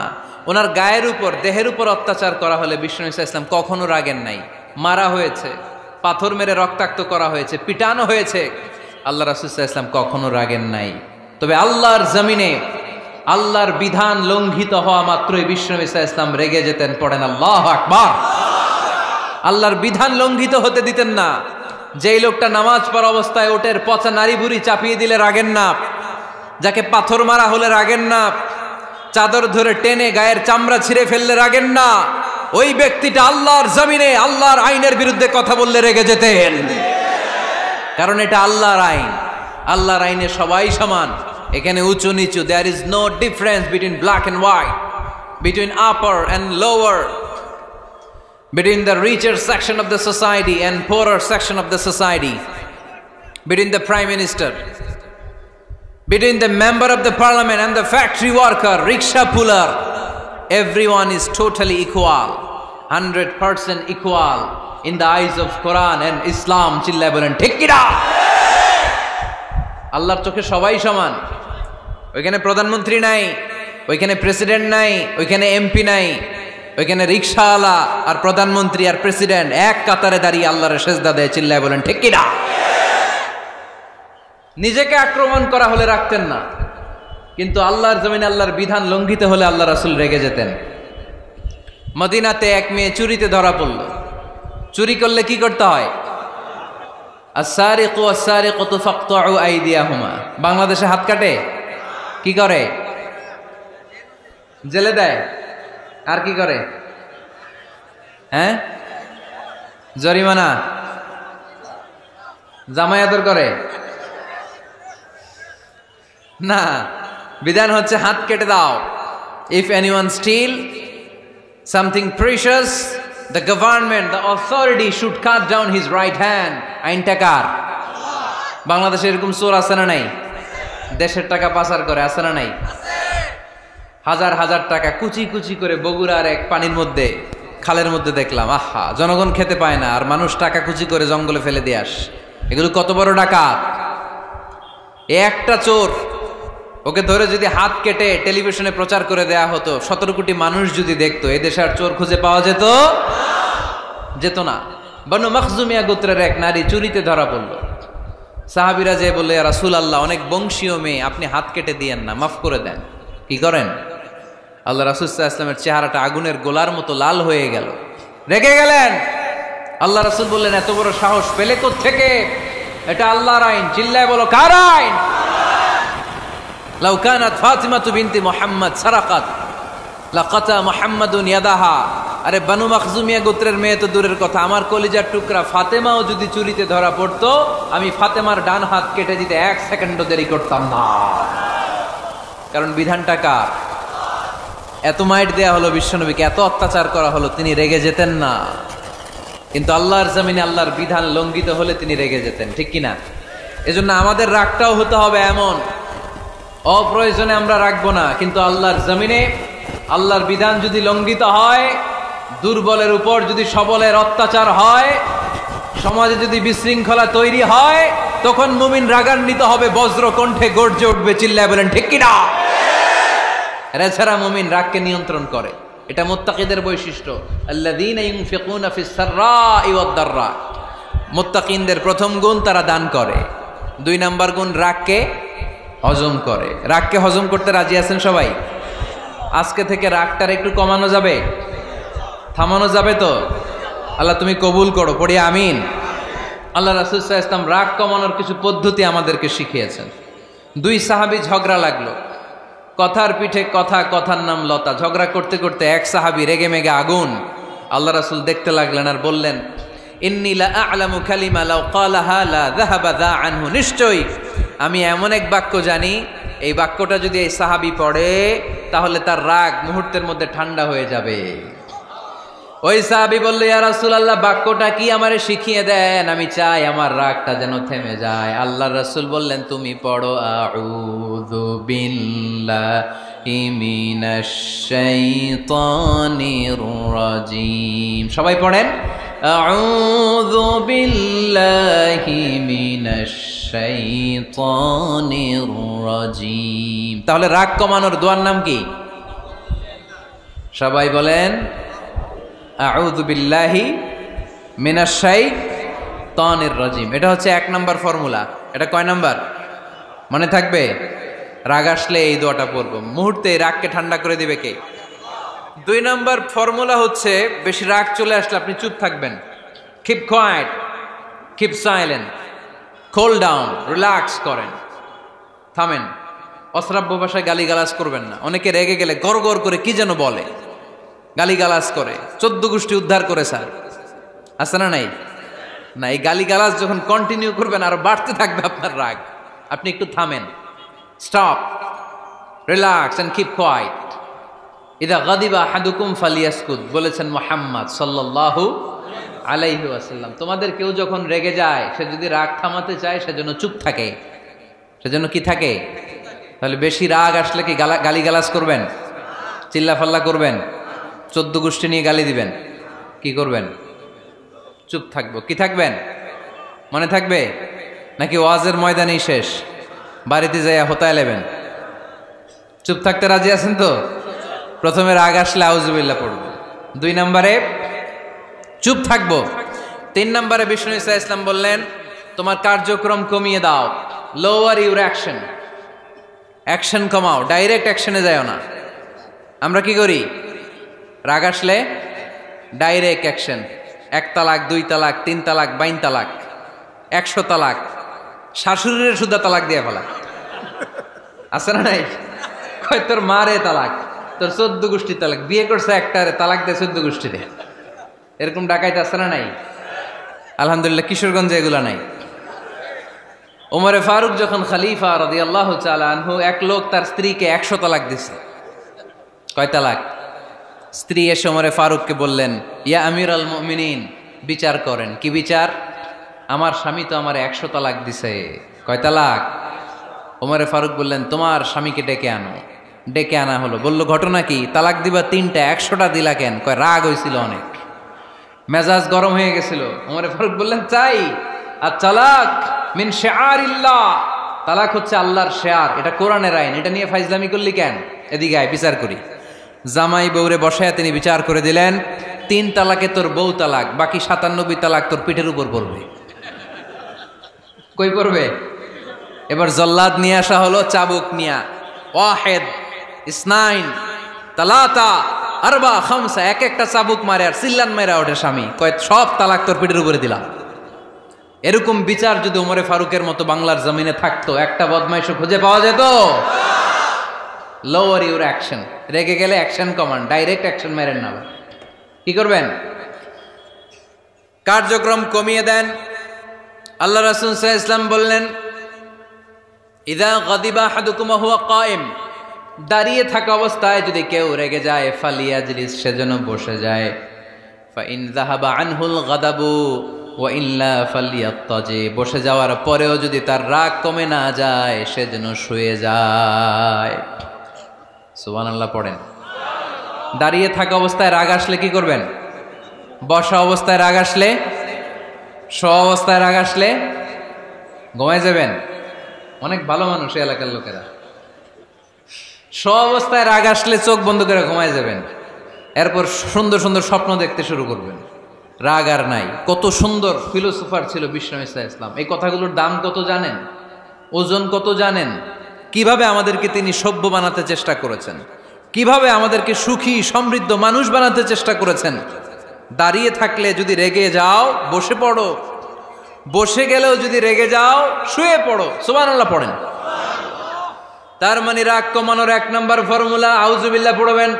ওনার গায়ের উপর, দেহের উপর অত্যাচার করা হলে বিষ্ণু সাল্লাল্লাহু আলাইহি ওয়াসাল্লাম কখনো রাগেন নাই। মারা হয়েছে, পাথর মেরে রক্তাক্ত করা হয়েছে, পিটানো হয়েছে, আল্লাহ রাসূল সাল্লাল্লাহু আলাইহি ওয়াসাল্লাম কখনো রাগেন নাই। তবে আল্লাহর জমিনে আল্লাহর বিধান লঙ্ঘিত হওয়া মাত্রই বিশ্বনবী সাল্লাল্লাহু আলাইহি ওয়াসাল্লাম রেগে যেতেন। পড়েন আল্লাহু আকবার। আল্লাহর বিধান লঙ্ঘিত হতে দিতেন না। যেই লোকটা নামাজ পড়া অবস্থায় ওটের পচা নারী বুড়ি চাপিয়ে দিলে রাগেন না, যাকে পাথর মারা হলে রাগেন না, চাদর ধরে টেনে গায়ের চামড়া ছিঁড়ে ফেললে রাগেন না, ওই ব্যক্তিটা আল্লাহর জমিনে আল্লাহর আইনের বিরুদ্ধে কথা বললে রেগে যেতেন। কারণ এটা আল্লাহর আইন। আল্লাহর আইনে সবাই সমান, এখানে উঁচু নিচু, there is no difference between black and white, between upper and lower, between the richer section of the society and poorer section of the society, between the prime minister, between the member of the parliament and the factory worker, rickshaw puller. Everyone is totally equal, 100% equal in the eyes of Quran and Islam. চিল্লায় বলেন ঠিক কি না? আল্লাহর চোখে সবাই সমান। ওইখানে প্রধানমন্ত্রী নাই, ওইখানে প্রেসিডেন্ট নাই, ওইখানে এমপি নাই, ওইখানে রিকশাওয়ালা আর প্রধানমন্ত্রী আর প্রেসিডেন্ট এক কাতারে দাঁড়িয়ে আল্লাহর সেজদা দেয়। চিল্লায় বলেন ঠিক কি না? নিজেকে আক্রমণ করা হলে রাখতেন না, কিন্তু আল্লাহর জমিনে আল্লাহর বিধান লঙ্ঘিত হলে আল্লাহ রাসূল রেগে যেতেন। মদিনাতে এক মেয়ে চুরিতে ধরা পড়ল। চুরি করলে কি করতে হয়? আস-সারিকু ওয়াস-সারিকাতু ফাকতাউ আইদিয়াহুমা। বাংলাদেশে হাত কাটে, কি করে? জেলে দেয়। আর কি করে? হ্যাঁ, জরিমানা, জামাই আদর করে না। বিধান হচ্ছে হাত কেটে দাও। If anyone steal something precious, the government, the authority should cut down his right hand. আইনটা কার? বাংলাদেশে এরকম চোর আছে না নাই? দেশের টাকা পাচার করে, আছে না নাই? হাজার হাজার টাকা কুচি কুচি করে বগুড়ার এক পানির মধ্যে, খালের মধ্যে দেখলাম। আহা, জনগণ খেতে পায় না আর মানুষ টাকা কুচি করে জঙ্গলে ফেলে দিয়ে আস। এগুলো কত বড় ডাকাত! একটা চোর, ওকে ধরে যদি হাত কেটে টেলিভিশনে প্রচার করে দেয়া হতো, 17 কোটি মানুষ যদি দেখতো, এই দেশে আর চোর খুঁজে পাওয়া যেত না। বনু মখজুমিয়া গোত্রের এক নারী চুরিতে ধরা পড়ল। সাহাবীরা যে বলল, ইয়া রাসূলুল্লাহ, অনেক বংশীয় মেয়ে, আপনি হাত কেটে দিয়েন না, মাফ করে দেন। কি করেন? আল্লাহ রাসূল সাল্লাল্লাহু আলাইহি ওয়াসাল্লামের চেহারাটা আগুনের গোলার মতো লাল হয়ে গেল, রেগে গেলেন। আল্লাহ রাসূল বললেন, এত বড় সাহস পেলে কোত্থেকে? এটা আল্লাহর আইন। চিল্লায় বলো, কার আইন? লাউ কানাত ফাতিমাতু বিনতি মুহাম্মদ সারাকাত লাকাতা মুহাম্মাদুন ইয়াদাহা। আরে বনু মখজুমিয়া গোত্রের মেয়ে তো দূরের কথা, আমার কলিজার টুকরা ফাতেমাও যদি চুরিতে ধরা পড়তো, আমি ফাতেমার ডান হাত কেটে দিতে 1 সেকেন্ডও দেরি করতাম না। কারণ বিধানটা কার? এত মাইট দেয়া হলো বিশ্বনবীকে, এত অত্যাচার করা হলো, তিনি রেগে যেতেন না। কিন্তু আল্লাহর জমিনে আল্লাহর বিধান লঙ্ঘিত হলে তিনি রেগে যেতেন, ঠিক কিনা? এজন্য আমাদের রাগটাও হতে হবে এমন, অপ্রয়োজনে আমরা রাখবো না, কিন্তু আল্লাহর জমিনে আল্লাহর বিধান যদি লঙ্ঘিত হয়, দুর্বলের উপর যদি সবলের অত্যাচার হয়, সমাজে যদি বিশৃঙ্খলা তৈরি হয়, তখন মুমিন রাগান্বিত হবে, বজ্র কণ্ঠে গর্জে উঠবে। চিল্লায় বলেন ঠিক কিনা? এছাড়া মুমিন রাগকে নিয়ন্ত্রণ করে, এটা মুত্তাকিদের বৈশিষ্ট্য। আল্লাযীনা ইউনফিকুনা ফিস সাররাই ওয়াদ দাররা। মুত্তাকিনদের প্রথম গুণ, তারা দান করে। 2 নাম্বার গুণ, রাগকে হজম করে। রাগকে হজম করতে রাজি আছেন সবাই? আজকে থেকে রাগটার একটু কমানো যাবে, থামানো যাবে তো? আল্লাহ তুমি কবুল করো, পড়ি আমিন। আল্লাহ রাসূল সাল্লাল্লাহু আলাইহি ওয়াসাল্লাম রাগ কমানোর কিছু পদ্ধতি আমাদেরকে শিখিয়েছেন। 2 সাহাবী ঝগড়া লাগলো, কথার পিঠে কথা, কথার নাম লতা। ঝগড়া করতে করতে এক সাহাবী রেগে মেগে আগুন। আল্লাহ রাসূল দেখতে লাগলেন আর বললেন, ইন্নী লা আ'লামু কালিমা লাউ ক্বালাহা লা যাহাবা যা আনহু। নিশ্চয়ই আমি এমন এক বাক্য জানি, এই বাক্যটা যদি এই সাহাবী পড়ে, তাহলে তার রাগ মুহূর্তের মধ্যে ঠান্ডা হয়ে যাবে। ওই সাহাবী বলল, ইয়া রাসূলুল্লাহ, বাক্যটা কি আমারে শিখিয়ে দেন, আমি চাই আমার রাগটা যেন থেমে যায়। আল্লাহর রাসূল বললেন, তুমি পড়ো, আউযু বিল্লাহি মিনাশ শাইতানির রাজীম। সবাই পড়েন, আউযু বিল্লাহি মিনাশ শাইতানির রাজীম। তাহলে রাগ কমানোর দোয়ার নাম কি? সবাই বলেন, আউযু বিল্লাহি মিনাশ শাইতানির রাজীম। এটা হচ্ছে 1 নাম্বার ফর্মুলা। এটা কয় নাম্বার? মনে থাকবে? রাগ আসলে এই দোয়াটা পড়বো, মুহূর্তে রাগকে ঠান্ডা করে দিবে কে? 2 নম্বর ফর্মুলা হচ্ছে, বেশি রাগ চলে আসলে আপনি চুপ থাকবেন। Keep quiet, keep silent, cool down, relax করেন, থামেন। অশ্রাব্য ভাষায় গালিগালাজ করবেন না। অনেকে রেগে গেলে গড় গড় করে কি যেন বলে, গালিগালাজ করে, 14 গোষ্ঠী উদ্ধার করে স্যার, আছে না নাই? না, এই গালিগালাজ যখন কন্টিনিউ করবেন আরো বাড়তে থাকবে আপনার রাগ। আপনি একটু থামেন, stop, relax and keep quiet. ইদা গাদিবা আহাদুকুম ফালিয়াসকুত বলেছেন মুহাম্মদ সাল্লাল্লাহু আলাইহি ওয়াসাল্লাম। তোমাদের কেউ যখন রেগে যায়, সে যদি রাগ থামাতে চায় সেজন্য চুপ থাকে, সেজন্য কি থাকে? তাহলে বেশি রাগ আসলে কি গালিগালাজ করবেন, চিল্লাফাল্লা করবেন, 14 গোষ্ঠী নিয়ে গালি দিবেন, কি করবেন? চুপ থাকবো। কি থাকবেন? মনে থাকবে নাকি ওয়াজের ময়দানেই শেষ, বাড়িতে যাইয়া হোতায় লেবেন? চুপ থাকতে রাজি আছেন তো? প্রথমে রাগ আসলে আউযুবিল্লাহ পড়ব, 2 নম্বরে চুপ থাকবো, 3 নম্বরে বিষ্ণু ঈসা ইসলাম বললেন তোমার কার্যক্রম কমিয়ে দাও, লোয়ার ইউর অ্যাকশন, অ্যাকশন কমাও, ডাইরেক্ট অ্যাকশনে যাও না। আমরা কি করি? রাগ আসলে ডাইরেক্ট অ্যাকশন, 1 তালাক, 2 তালাক, 3 তালাক, 22 তালাক, 100 তালাক, শাশুড়ির সুদ্ধা তালাক দিয়ে ফেলা, আছে না নাই? কয় তোর মারে তালাক, তোর 14 গোষ্ঠী তালাক, বিয়ে করছে একটারে তালাক দেয় 14 গোষ্ঠীতে, এরকম ডাকাইতে আছে না নাই? আলহামদুলিল্লাহ কিশোরগঞ্জে এগুলা নাই। ওমরে ফারুক যখন খলিফা রাদিয়াল্লাহু তাআলা আনহু, এক লোক তার স্ত্রীকে 100 তালাক দিছে। কয় তালাক? স্ত্রী এসে ওমরে ফারুককে বললেন, ইয়া আমিরুল মুমিনিন, বিচার করেন। কি বিচার? আমার স্বামী তো আমার 100 তালাক দিছে। কয় তালাক? ওমরে ফারুক বললেন, তোমার স্বামীকে ডেকে আনো। ডেকে আনা হলো। বলল, ঘটনা কি? তালাক দিবা 3টা, 100টা দিলা কেন? কয় রাগ হয়েছিল অনেক, মেজাজ গরম হয়ে গেছিল। ওমরে ফারুক বললেন, চাই আর তালাক মিন শিআরিল্লাহ, তালাক হচ্ছে আল্লাহর শেয়ার, এটা কোরআনের আইন, এটা নিয়ে ফাইজলামি করলি কেন? এদিকে আয়, বিচার করি। জামাই বউরে বসায় তিনি বিচার করে দিলেন, 3 তালাকে তোর বউ তালাক, বাকি 97 তালাক তোর পিঠের উপর পড়বে। কই পড়বে? এবার জল্লাদ নিয়ে আসা হলো, চাবুক নিয়া, ওয়াহেদ, ইসনাইন, তালাতা, আরবা, খামসা, এক একটা চাবুক মারে আর চিল্লান মেরা ওঠে স্বামী, কয় সব তালাক তোর পিঠের উপরে দিলাম। এরকম বিচার যদি ওমরে ফারুকের মতো বাংলার জমিনে থাকতো, একটা বদমাইশও খুঁজে পাওয়া যেত? লোয়ার ইউর অ্যাকশন, রেগে গেলে অ্যাকশন কমান, ডাইরেক্ট অ্যাকশন মেরেন না। কি করবেন? কার্যক্রম কমিয়ে দেন। আল্লাহ রাসূল সাল্লাল্লাহু আলাইহি ওয়াসাল্লাম বললেন, ইযা গাদিবা আহাদুকুম ওয়া হুয়া কায়েম, দাঁড়িয়ে থাকা অবস্থায় যদি কেউ রেগে যায়, ফালিয়াজলিস, সেজন্য বসে যায়। ফাইন যাহাবা আনহুল গাদাবু ওয়া ইল্লা ফালিয়াত্তাজি, বসে যাওয়ার পরেও যদি তার রাগ কমে না যায়, সেজন্য শুয়ে যায়। সুবহানাল্লাহ পড়েন। দাঁড়িয়ে থাকা অবস্থায় রাগ আসলে কি করবেন? বসা অবস্থায় রাগ আসলে, শোয়া অবস্থায় রাগ আসলে ঘুমায় যাবেন। অনেক ভালো মানুষ এই এলাকার লোকেরা। শোয়া অবস্থায় রাগ আসলে চোখ বন্ধ করে ঘুমায় যাবেন, এরপর সুন্দর সুন্দর স্বপ্ন দেখতে শুরু করবেন। রাগ আর নাই। কত সুন্দর ফিলোসোফার ছিল বিষ্ণু ঈসা ইসলাম। এই কথাগুলোর দাম কত জানেন? ওজন কত জানেন? কিভাবে আমাদেরকে তিনি সভ্য বানাতে চেষ্টা করেছেন, কিভাবে আমাদেরকে সুখী সমৃদ্ধ মানুষ বানাতে চেষ্টা করেছেন। দাঁড়িয়ে থাকলে যদি রেগে যাও, বসে পড়ো। বসে গেলেও যদি রেগে যাও, শুয়ে পড়ো। সুবহানাল্লাহ পড়েন। তার মানে রাগ কমানোর 1 নম্বর ফর্মুলা আউযুবিল্লাহ পড়বেন,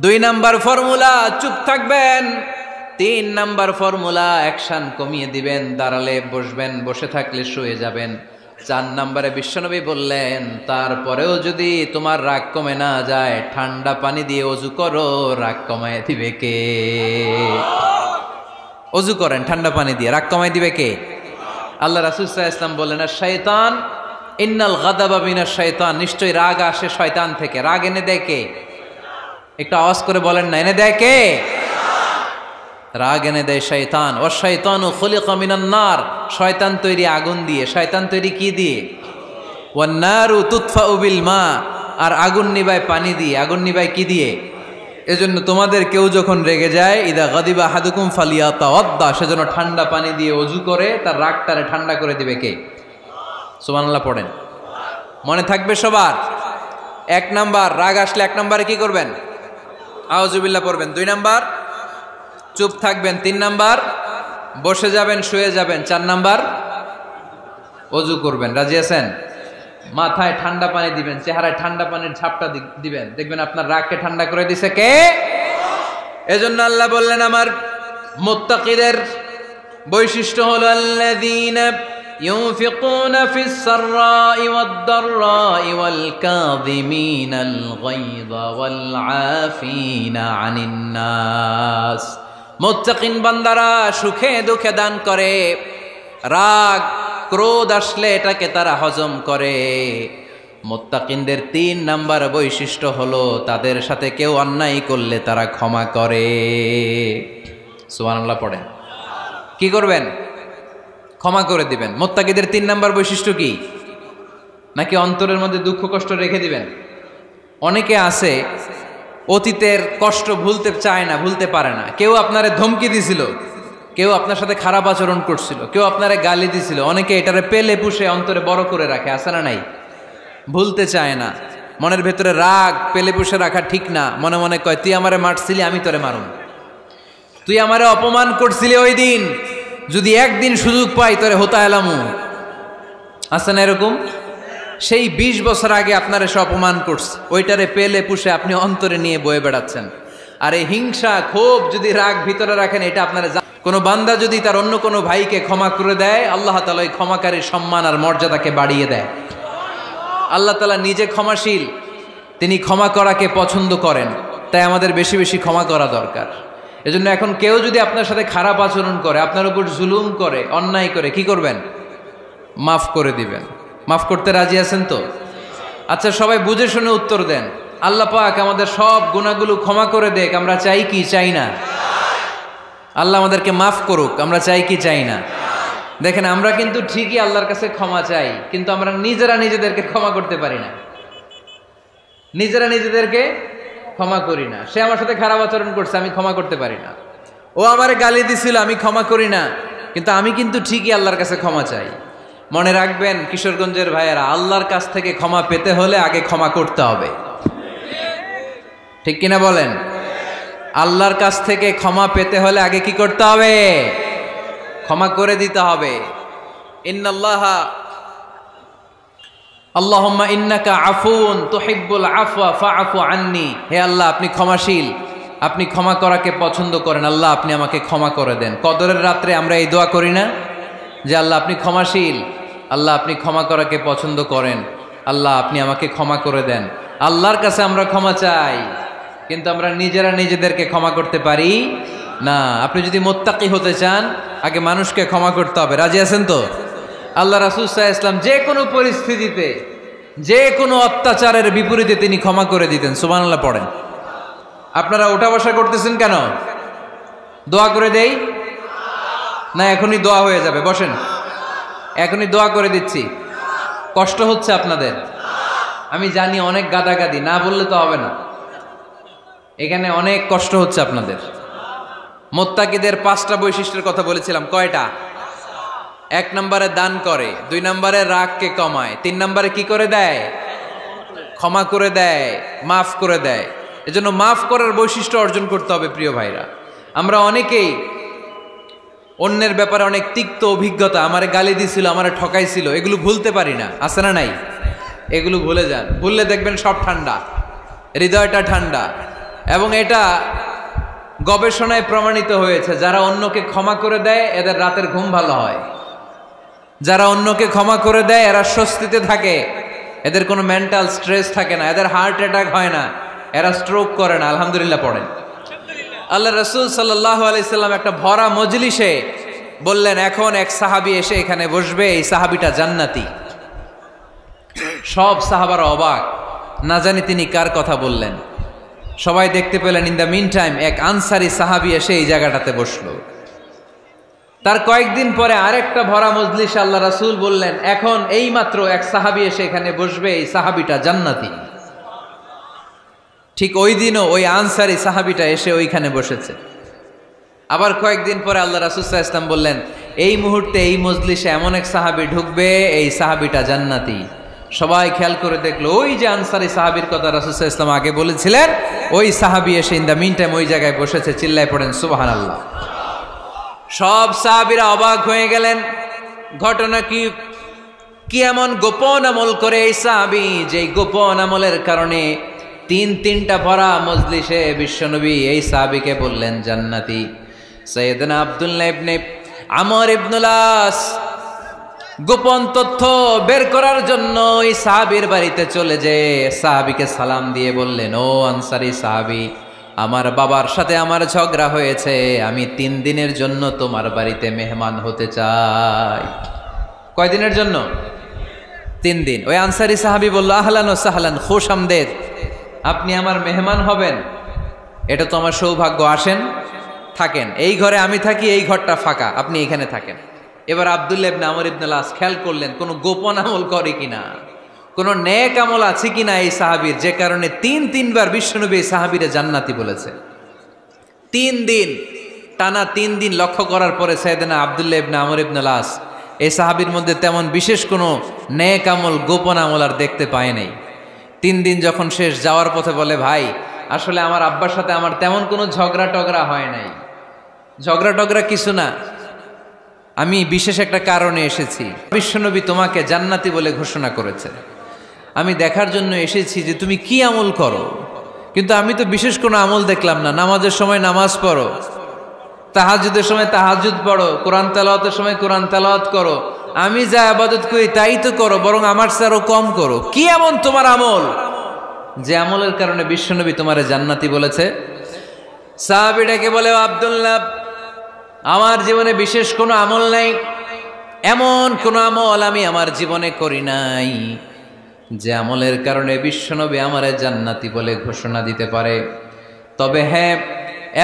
2 নম্বর ফর্মুলা চুপ থাকবেন, 3 নম্বর ফর্মুলা অ্যাকশন কমিয়ে দিবেন, দাঁড়ালে বসবেন, বসে থাকলে শুয়ে যাবেন। 4 নম্বরে বিশ্বনবী বললেন, তারপরেও যদি তোমার রাগ কমে না যায়, ঠান্ডা পানি দিয়ে ওযু করো, রাগ কমায় দিবে কে? ওযু করেন ঠান্ডা পানি দিয়ে, রাগ কমায় দিবে কে? আল্লাহ রাসূল সাল্লাল্লাহু আলাইহি ওয়াসাল্লাম বললেন, আর শয়তান ইন্নাল গাদাবা মিনাশ শয়তান, নিশ্চয়ই রাগ আসে শয়তান থেকে। রাগ এনে দেয় কে? একটু আওয়াজ করে বলেন না, এনে দেয় কে? রাগ এনে দেয় শয়তান। ও শয়তানু খুলিকা মিনান নার, শয়তান তৈরি আগুন দিয়ে। শয়তান তৈরি কি দিয়ে? ওয়ান নারু তুতফাউ বিল মা, আর আগুন নিবায় পানি দিয়ে। আগুন নিবায় কি দিয়ে? এজন্য তোমাদের কেউ যখন রেগে যায়, ইদা গাদিবা আহাদুকুম ফালিয়াতাওয়াদ্দা, সেজন্য ঠান্ডা পানি দিয়ে ওযু করে তার রাগটারে ঠান্ডা করে দিবে কে? সুবহানাল্লাহ পড়েন। মনে থাকবে সবার? 1 নাম্বার, রাগ আসলে 1 নম্বরে কি করবেন? আউযুবিল্লাহ পড়বেন। 2 নাম্বার, চুপ থাকবেন। 3 নাম্বার, বসে যাবেন, শুয়ে যাবেন। 4 নাম্বার, ওযু করবেন। রাজি আছেন? মাথায় ঠান্ডা পানি দিবেন, চেহারায় ঠান্ডা পানির ঝাপটা দিবেন, দেখবেন আপনার রাগকে ঠান্ডা করে দিছে কে? এজন্য আল্লাহ বললেন আমার মুত্তাকিদের বৈশিষ্ট্য হলো আল্লাযীনা ينفقون في السراء والضراء والكاظمين الغيظ والعافين عن الناس। মুত্তাকিন বান্দারা সুখে দুঃখে দান করে, রাগ ক্রোধ আসলে এটাকে তারা হজম করে। মুত্তাকিনদের 3 নাম্বার বৈশিষ্ট্য হলো তাদের সাথে কেউ অন্যায় করলে তারা ক্ষমা করে। সুবহানাল্লাহ পড়েন। কি করবেন? ক্ষমা করে দিবেন। মুত্তাকিদের 3 নাম্বার বৈশিষ্ট্য কি? নাকি অন্তরের মধ্যে দুঃখ কষ্ট রেখে দিবেন? অনেকে আছে অতীতের কষ্ট ভুলতে চায় না, ভুলতে পারে না। কেউ আপনারে ধমকি দিছিল, কেউ আপনার সাথে খারাপ আচরণ করছিল, কেউ আপনারে গালি দিছিল, অনেকে এটারে পেলে পুষে অন্তরে বড় করে রাখে, আছে না নাই? ভুলতে চায় না। মনের ভেতরে রাগ পেলে পুষে রাখা ঠিক না। মনে মনে কয় তুই আমারে মারছিলি, আমি তোরে মারুম। তুই আমারে অপমান করছিলি ওই দিন, যদি একদিন সুযোগ পাই তোরে হতা এলামু। আছে না এরকম? সেই 20 বছর আগে আপনার এসে অপমান করছে, ওইটারে পেলে পুষে আপনি অন্তরে নিয়ে বয়ে বেড়াচ্ছেন। আর এই হিংসা ক্ষোভ যদি রাগ ভিতরে রাখেন, এটা আপনার কোনো বান্দা যদি তার অন্য কোনো ভাইকে ক্ষমা করে দেয়, আল্লাহ তাআলা ওই ক্ষমাকারীর সম্মান আর মর্যাদাকে বাড়িয়ে দেয়। আল্লাহ তাআলা নিজে ক্ষমাশীল, তিনি ক্ষমা করাকে পছন্দ করেন। তাই আমাদের বেশি বেশি ক্ষমা করা দরকার। এজন্য এখন কেউ যদি আপনার সাথে খারাপ আচরণ করে, আপনার উপর জুলুম করে, অন্যায় করে, কি করবেন? মাফ করে দিবেন। মাফ করতে রাজি আছেন তো? আচ্ছা, সবাই বুঝে শুনে উত্তর দেন। আল্লাহ পাক আমাদের সব গুনাহগুলো ক্ষমা করে দেখ, আমরা চাই কি চাই না? আল্লাহ আমাদেরকে মাফ করুক, আমরা চাই কি চাই না? দেখেন, আমরা কিন্তু ঠিকই আল্লাহর কাছে ক্ষমা চাই, কিন্তু আমরা নিজেরা নিজেদেরকে ক্ষমা করতে পারি না। নিজেরা নিজেদেরকে ক্ষমা করি না। সে আমার সাথে খারাপ আচরণ করছে, আমি ক্ষমা করতে পারি না। ও আমারে গালি দিছিল, আমি ক্ষমা করি না, কিন্তু আমি কিন্তু ঠিকই আল্লাহর কাছে ক্ষমা চাই। মনে রাখবেন কিশোরগঞ্জের ভাইয়েরা, আল্লাহর কাছ থেকে ক্ষমা পেতে হলে আগে ক্ষমা করতে হবে। ঠিক কিনা বলেন? আল্লাহর কাছ থেকে ক্ষমা পেতে হলে আগে কি করতে হবে? ক্ষমা করে দিতে হবে। ইন্নাল্লাহা আল্লাহুম্মা ইন্নাকা আফুন তুহিব্বুল আফওয়া ফাআফু আন্নি। হে আল্লাহ, আপনি ক্ষমাশীল, আপনি ক্ষমা করাকে পছন্দ করেন। আল্লাহ, আপনি আমাকে ক্ষমা করে দেন। কদরের রাত্রে আমরা এই দোয়া করি না যে আল্লাহ আপনি ক্ষমাশীল, আল্লাহ আপনি ক্ষমা করাকে পছন্দ করেন, আল্লাহ আপনি আমাকে ক্ষমা করে দেন। আল্লাহর কাছে আমরা ক্ষমা চাই, কিন্তু আমরা নিজেরা নিজেদেরকে ক্ষমা করতে পারি না। আপনি যদি মুত্তাকি হতে চান, আগে মানুষকে ক্ষমা করতে হবে। রাজি আছেন তো? আল্লাহ রাসূল সাল্লাল্লাহু আলাইহি ওয়াসাল্লাম যে কোনো পরিস্থিতিতে, যে কোনো অত্যাচারের বিপরীতে তিনি ক্ষমা করে দিতেন। সুবহানাল্লাহ পড়েন। আপনারা ওঠা বসা করতেছেন কেন? দোয়া করে দেই না? এখনই দোয়া হয়ে যাবে, বসেন। এখনই দোয়া করে দিচ্ছি। কষ্ট হচ্ছে আপনাদের, আমি জানি, অনেক গাদাগাদি, না বললে তো হবে না। এখানে অনেক কষ্ট হচ্ছে আপনাদের। মুত্তাকিদের 5টা বৈশিষ্ট্যের কথা বলেছিলাম, কয়টা? 1 নম্বরে দান করে, 2 নম্বরে রাগকে কমায়, 3 নম্বরে কি করে দেয়? ক্ষমা করে দেয়, মাফ করে দেয়। এজন্য মাফ করার বৈশিষ্ট্য অর্জন করতে হবে প্রিয় ভাইরা। আমরা অনেকেই অন্যের ব্যাপারে অনেক তিক্ত অভিজ্ঞতা, আমারে গালি দিছিল, আমারে ঠকাইছিল, এগুলো ভুলতে পারি না। আছে না নাই? এগুলো ভুলে যান। ভুললে দেখবেন সব ঠান্ডা, হৃদয়টা ঠান্ডা। এবং এটা গবেষণায় প্রমাণিত হয়েছে, যারা অন্যকে ক্ষমা করে দেয় এদের রাতের ঘুম ভালো হয়। যারা অন্যকে ক্ষমা করে দেয় এরা স্বস্তিতে থাকে, এদের কোনো মেন্টাল স্ট্রেস থাকে না, এদের হার্ট অ্যাটাক হয় না, এরা স্ট্রোক করে না। আলহামদুলিল্লাহ পড়েন। আল্লাহ রাসূল সাল্লাল্লাহু আলাইহি সাল্লাম একটা ভরা মজলিসে বললেন, এখন এক সাহাবী এসে এখানে বসবে, এই সাহাবীটা জান্নাতি। সব সাহাবারা অবাক, না জানি তিনি কার কথা বললেন। সবাই দেখতে পেলেন ইন দ্য মিন টাইম এক আনসারি সাহাবী এসে এই জায়গাটাতে বসলো। তার কয়েকদিন পরে আরেকটা ভরা মজলিসে আল্লাহ রাসূল বললেন, এখন এই মাত্র এক সাহাবী এসে এখানে বসবে, এই সাহাবীটা জান্নাতি। ঠিক ওই দিনও ওই আনসারি সাহাবীটা এসে ওইখানে বসেছে। আবার কয়েকদিন পরে আল্লাহ রাসূল সাল্লাল্লাহু আলাইহি ওয়াসাল্লাম বললেন, এই মুহূর্তে এই মজলিসে এমন এক সাহাবী ঢুকবে, এই সাহাবীটা জান্নাতি। সবাই খেয়াল করে দেখলো ওই যে আনসারী সাহাবীর কথা রাসূল সাল্লাল্লাহু আলাইহি ওয়াসাল্লাম আগে বলেছিলেন, ওই সাহাবী এসে ইন দ্য মিন টাইম ওই জায়গায় বসেছে। চিল্লায় পড়েন সুবহানাল্লাহ। সব সাহাবীরা অবাক হয়ে গেলেন। ঘটনা কি এমন গোপন আমল করে এই সাহাবী, যে গোপন আমলের কারণে তিনটা ভরা মজলিসে বিশ্বনবী এই সাহাবীকে বললেন জান্নাতি। সাইয়েদনা আব্দুল্লাহ ইবনে আমর ইবনুল আস গোপন তথ্য বের করার জন্য ওই সাহাবীর বাড়িতে চলে যেয়ে সাহাবীকে সালাম দিয়ে বললেন, ও আনসারী সাহাবী, আমার বাবার সাথে আমার ঝগড়া হয়েছে, আমি 3 দিনের জন্য তোমার বাড়িতে মেহমান হতে চাই। কয়দিনের জন্য? 3 দিন। ওই আনসারী সাহাবী বলল, আহলান ও সাহলান, খুশ আমদেদ, আপনি আমার মেহমান হবেন, এটা তো আমার সৌভাগ্য, আসেন থাকেন, এই ঘরে আমি থাকি, এই ঘরটা ফাঁকা, আপনি এখানে থাকেন। এবার আব্দুল্লাহ ইবনে আমর ইবনুল আস খেয়াল করলেন কোনো গোপন আমল করে কিনা, কোনো নেক আমল আছে কিনা এই সাহাবীর, যে কারণে 3বার বিশ্বনবী এই সাহাবীরে জান্নাতি বলেছে। 3 দিন টানা 3 দিন লক্ষ্য করার পরে সাইয়েদনা আব্দুল্লাহ ইবনে আমর ইবনুল আস এই সাহাবীর মধ্যে তেমন বিশেষ কোনো নেক আমল, গোপন আমল আর দেখতে পায় নাই। 3 দিন যখন শেষ, যাওয়ার পথে বলে, ভাই আসলে আমার আব্বার সাথে আমার তেমন কোনো ঝগড়া টগড়া হয় নাই, ঝগড়া টগড়া কিছু না, আমি বিশেষ একটা কারণে এসেছি। বিশ্বনবী তোমাকে জান্নাতি বলে ঘোষণা করেছে, আমি দেখার জন্য এসেছি যে তুমি কি আমল করো, কিন্তু আমি তো বিশেষ কোনো আমল দেখলাম না। নামাজের সময় নামাজ পড়ো, তাহাজ্জুদের সময় তাহাজ্জুদ পড়ো, কোরআন তেলাওয়াতের সময় কোরআন তেলাওয়াত করো, আমি যা ইবাদত করি তাই তো করো, বরং আমার চেয়ে আরো কম করো। কি এমন তোমার আমল যে আমলের কারণে বিশ্বনবী তোমারে জান্নাতি বলেছে? সাহাবীটাকে বলে, আব্দুল্লাহ, আমার জীবনে বিশেষ কোনো আমল নাই, এমন কোনো আমল আমি আমার জীবনে করি নাই যে আমলের কারণে বিশ্বনবী আমারে জান্নাতি বলে ঘোষণা দিতে পারে। তবে হ্যাঁ,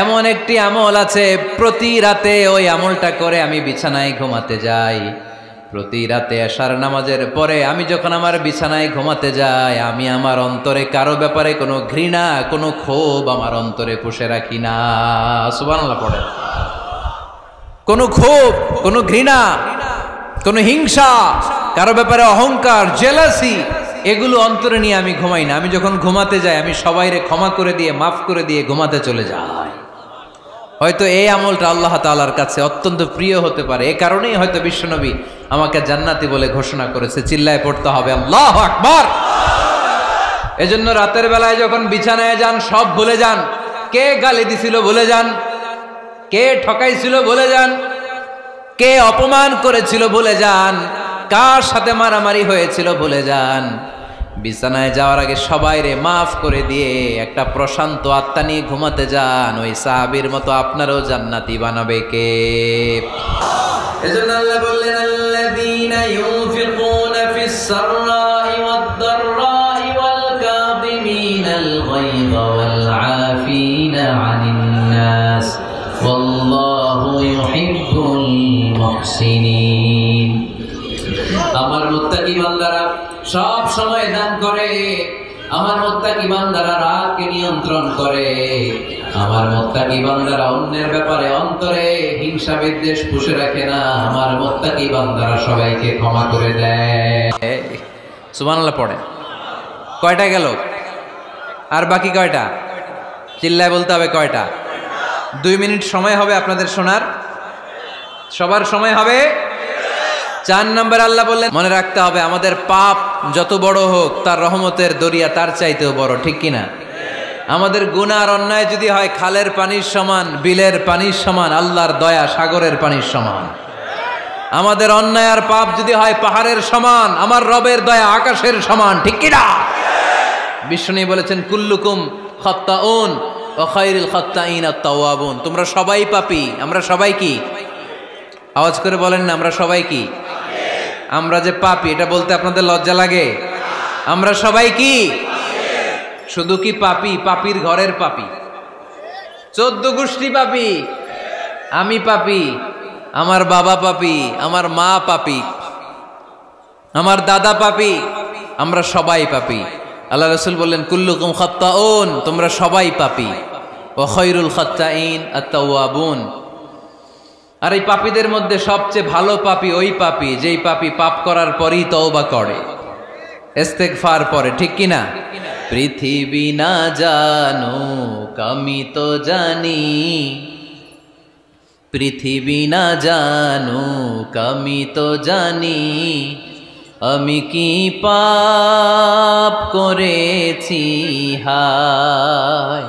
এমন একটি আমল আছে, প্রতি রাতে ওই আমলটা করে আমি বিছানায় ঘুমাতে যাই। প্রতি রাতে এশার নামাজের পরে আমি যখন আমার বিছানায় ঘুমাতে যাই, আমি আমার অন্তরে কারো ব্যাপারে কোনো ঘৃণা, কোনো ক্ষোভ আমার অন্তরে পুষে রাখি না। সুবহানাল্লাহ পড়ে। কোনো ক্ষোভ, কোনো ঘৃণা, কোনো হিংসা, কারো ব্যাপারে অহংকার, জেলাসি, এগুলো অন্তরে নিয়ে আমি ঘুমাই না। আমি যখন ঘুমাতে যাই, আমি সবাইরে ক্ষমা করে দিয়ে, মাফ করে দিয়ে ঘুমাতে চলে যাই। হয়তো এই আমলটা আল্লাহ তাআলার কাছে অত্যন্ত প্রিয় হতে পারে, এ কারণেই হয়তো বিশ্বনবী আমাকে জান্নাতি বলে ঘোষণা করেছে। চিল্লায় পড়তে হবে আল্লাহু আকবার। এজন্য রাতের বেলায় যখন বিছানায় যান, সব ভুলে যান। কে গালি দিছিল ভুলে যান, কে ঠকাইছিল ভুলে যান, কে অপমান করেছিল ভুলে যান, কার সাথে মারামারি হয়েছিল ভুলে যান। বিছানায় যাওয়ার আগে সবাইরে মাফ করে দিয়ে একটা প্রশান্ত আত্মা নিয়ে ঘুমাতে যান। ওই সাহাবীর মতো আপনারও জান্নাতি বানাবে কে? এজন্য আল্লাহ বললেন, আল্লাযীনা ইউনফিকুনা ফিস সাররাই ওয়াদ দাররাই ওয়াল কাযিমিনাল গায়যা ওয়াল আফিনা আনিন নাস ওয়াল্লাহু ইউহিব্বুল মুহসিনিন। আমার মুত্তাকি বান্দারা সব সময় দান করে, আমার মুত্তাকি বান্দারা রাগকে নিয়ন্ত্রণ করে, আমার মুত্তাকি বান্দারা অন্যের ব্যাপারে অন্তরে হিংসা বিদ্বেষ পুষে রাখে না, আমার মুত্তাকি বান্দারা সবাইকে ক্ষমা করে দেয়। সুবহানাল্লাহ পড়ে। কয়টা গেল? আর বাকি কয়টা? চিল্লায় বলতে হবে কয়টা? 2 মিনিট সময় হবে আপনাদের শোনার, সবার সময় হবে। 4 নম্বর আল্লাহ বললেন, মনে রাখতে হবে আমাদের পাপ যত বড় হোক, তার রহমতের দরিয়া তার চাইতেও বড়, ঠিক কিনা? আমাদের গুনাহ আর অন্যায় যদি হয় খালের পানির সমান, বিলের পানির সমান, আল্লাহর দয়া সাগরের পানির সমান। আমাদের অন্যায় আর পাপ যদি হয় পাহাড়ের সমান, আমার রবের দয়া আকাশের সমান, ঠিক কিনা? বিষ্ণু বলেছেন, কুল্লুকুম খাত্তাউন ওয়া খায়রুল খাত্তাইন আত-তাওয়াবুন। তোমরা সবাই পাপী। আমরা সবাই কি? আওয়াজ করে বলেন না, আমরা সবাই কি? আমরা যে পাপী, এটা বলতে আপনাদের লজ্জা লাগে? আমরা সবাই কি? শুধু কি পাপী? পাপীর ঘরের পাপী, 14 গোষ্ঠী পাপী। আমি পাপী, আমার বাবা পাপী, আমার মা পাপী, আমার দাদা পাপী, আমরা সবাই পাপী। আল্লাহ রাসূল বললেন, কুল্লুকুম খাত্তাউন, তোমরা সবাই পাপী, ওয়া খায়রুল খাত্তাইন আত-তাওয়াবুন। আর এই পাপীদের মধ্যে সবচেয়ে ভালো পাপী ওই পাপী যেই পাপী পাপ করার পরই তওবা করে। ইস্তেগফার পরে, ঠিক কিনা? পৃথিবী না জানুক আমি তো জানি, পৃথিবী না জানুক আমি তো জানি, আমি কি পাপ করেছি হায়।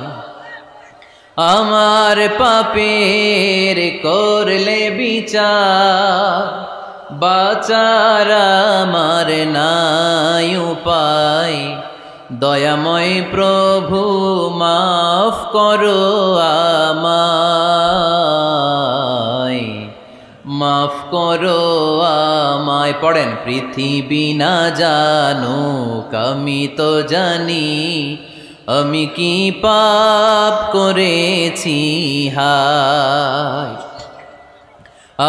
আমার পাপের করলে বিচার, বাঁচার আমার নাই উপায়। দয়াময় প্রভু মাফ করো আমায়, মাফ করো আমায়। পড়েন, পৃথিবী না জানুক আমি তো জানি, আমি কি পাপ করেছি হায়।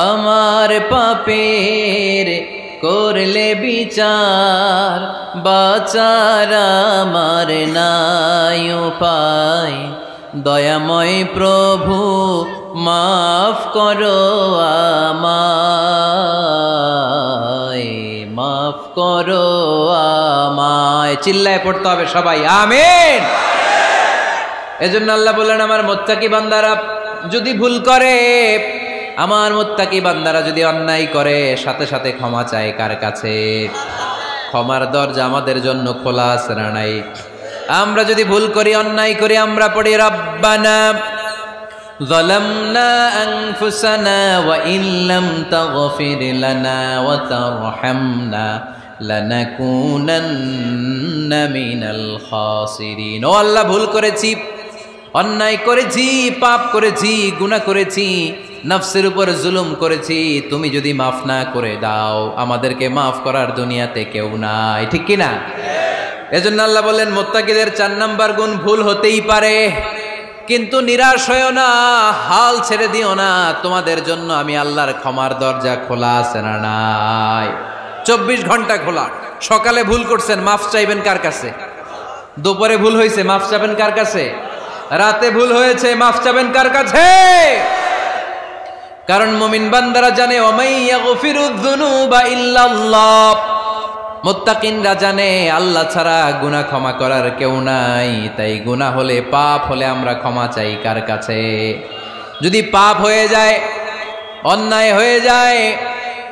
আমার পাপের করলে বিচার, বাঁচার আমার নাই উপায়। দয়াময় প্রভু মাফ করো আমায়, মাফ করো আমায়। চিল্লায় পড়তে হবে সবাই, আমিন। এজন্য আল্লাহ বললেন, আমার মুত্তাকি বান্দারা যদি ভুল করে, আমার মুত্তাকি বান্দারা যদি অন্যায় করে, সাথে সাথে ক্ষমা চায় কার কাছে? ক্ষমার দরজা আমাদের জন্য খোলা আছে না নাই? আমরা যদি ভুল করি, অন্যায় করি, আমরা পড়ি রব্বানা যালামনা আনফুসানা ওয়া ইল্লাম তাগফির লানা ওয়া তারহামনা লানাকুনান্না মিনাল খাসিরিন। ও আল্লাহ, ভুল করেছি, অন্যায় করেছি, পাপ করেছি, গুনাহ করেছি, নফসের উপর জুলুম করেছি। তুমি যদি মাফ না করে দাও, আমাদেরকে মাফ করার দুনিয়াতে কেউ নাই, ঠিক কিনা? এজন্য আল্লাহ বললেন, মুত্তাকিদের 4 নাম্বার গুণ, ভুল হতেই পারে কিন্তু নিরাশ হইও না, হাল ছেড়ে দিও না। তোমাদের জন্য আমি আল্লাহর ক্ষমার দরজা খোলা আছে না নাই? 24 ঘন্টা খোলা। সকালে ভুল করছেন, মাফ চাইবেন কার কাছে? দুপুরে ভুল হয়েছে, মাফ চাইবেন কার কাছে? রাতে ভুল হয়েছে, মাফ চাইবেন কার কাছে? কারণ মুমিন বান্দারা জানে, ওয়ামাই ইয়াগফিরুয যুনুবা ইল্লাল্লাহ। মুত্তাকিনরা জানে আল্লাহ ছাড়া গুনাহ ক্ষমা করার কেউ নাই। তাই গুনাহ হলে, পাপ হলে আমরা ক্ষমা চাই কার কাছে? যদি পাপ হয়ে যায়, অন্যায় হয়ে যায়,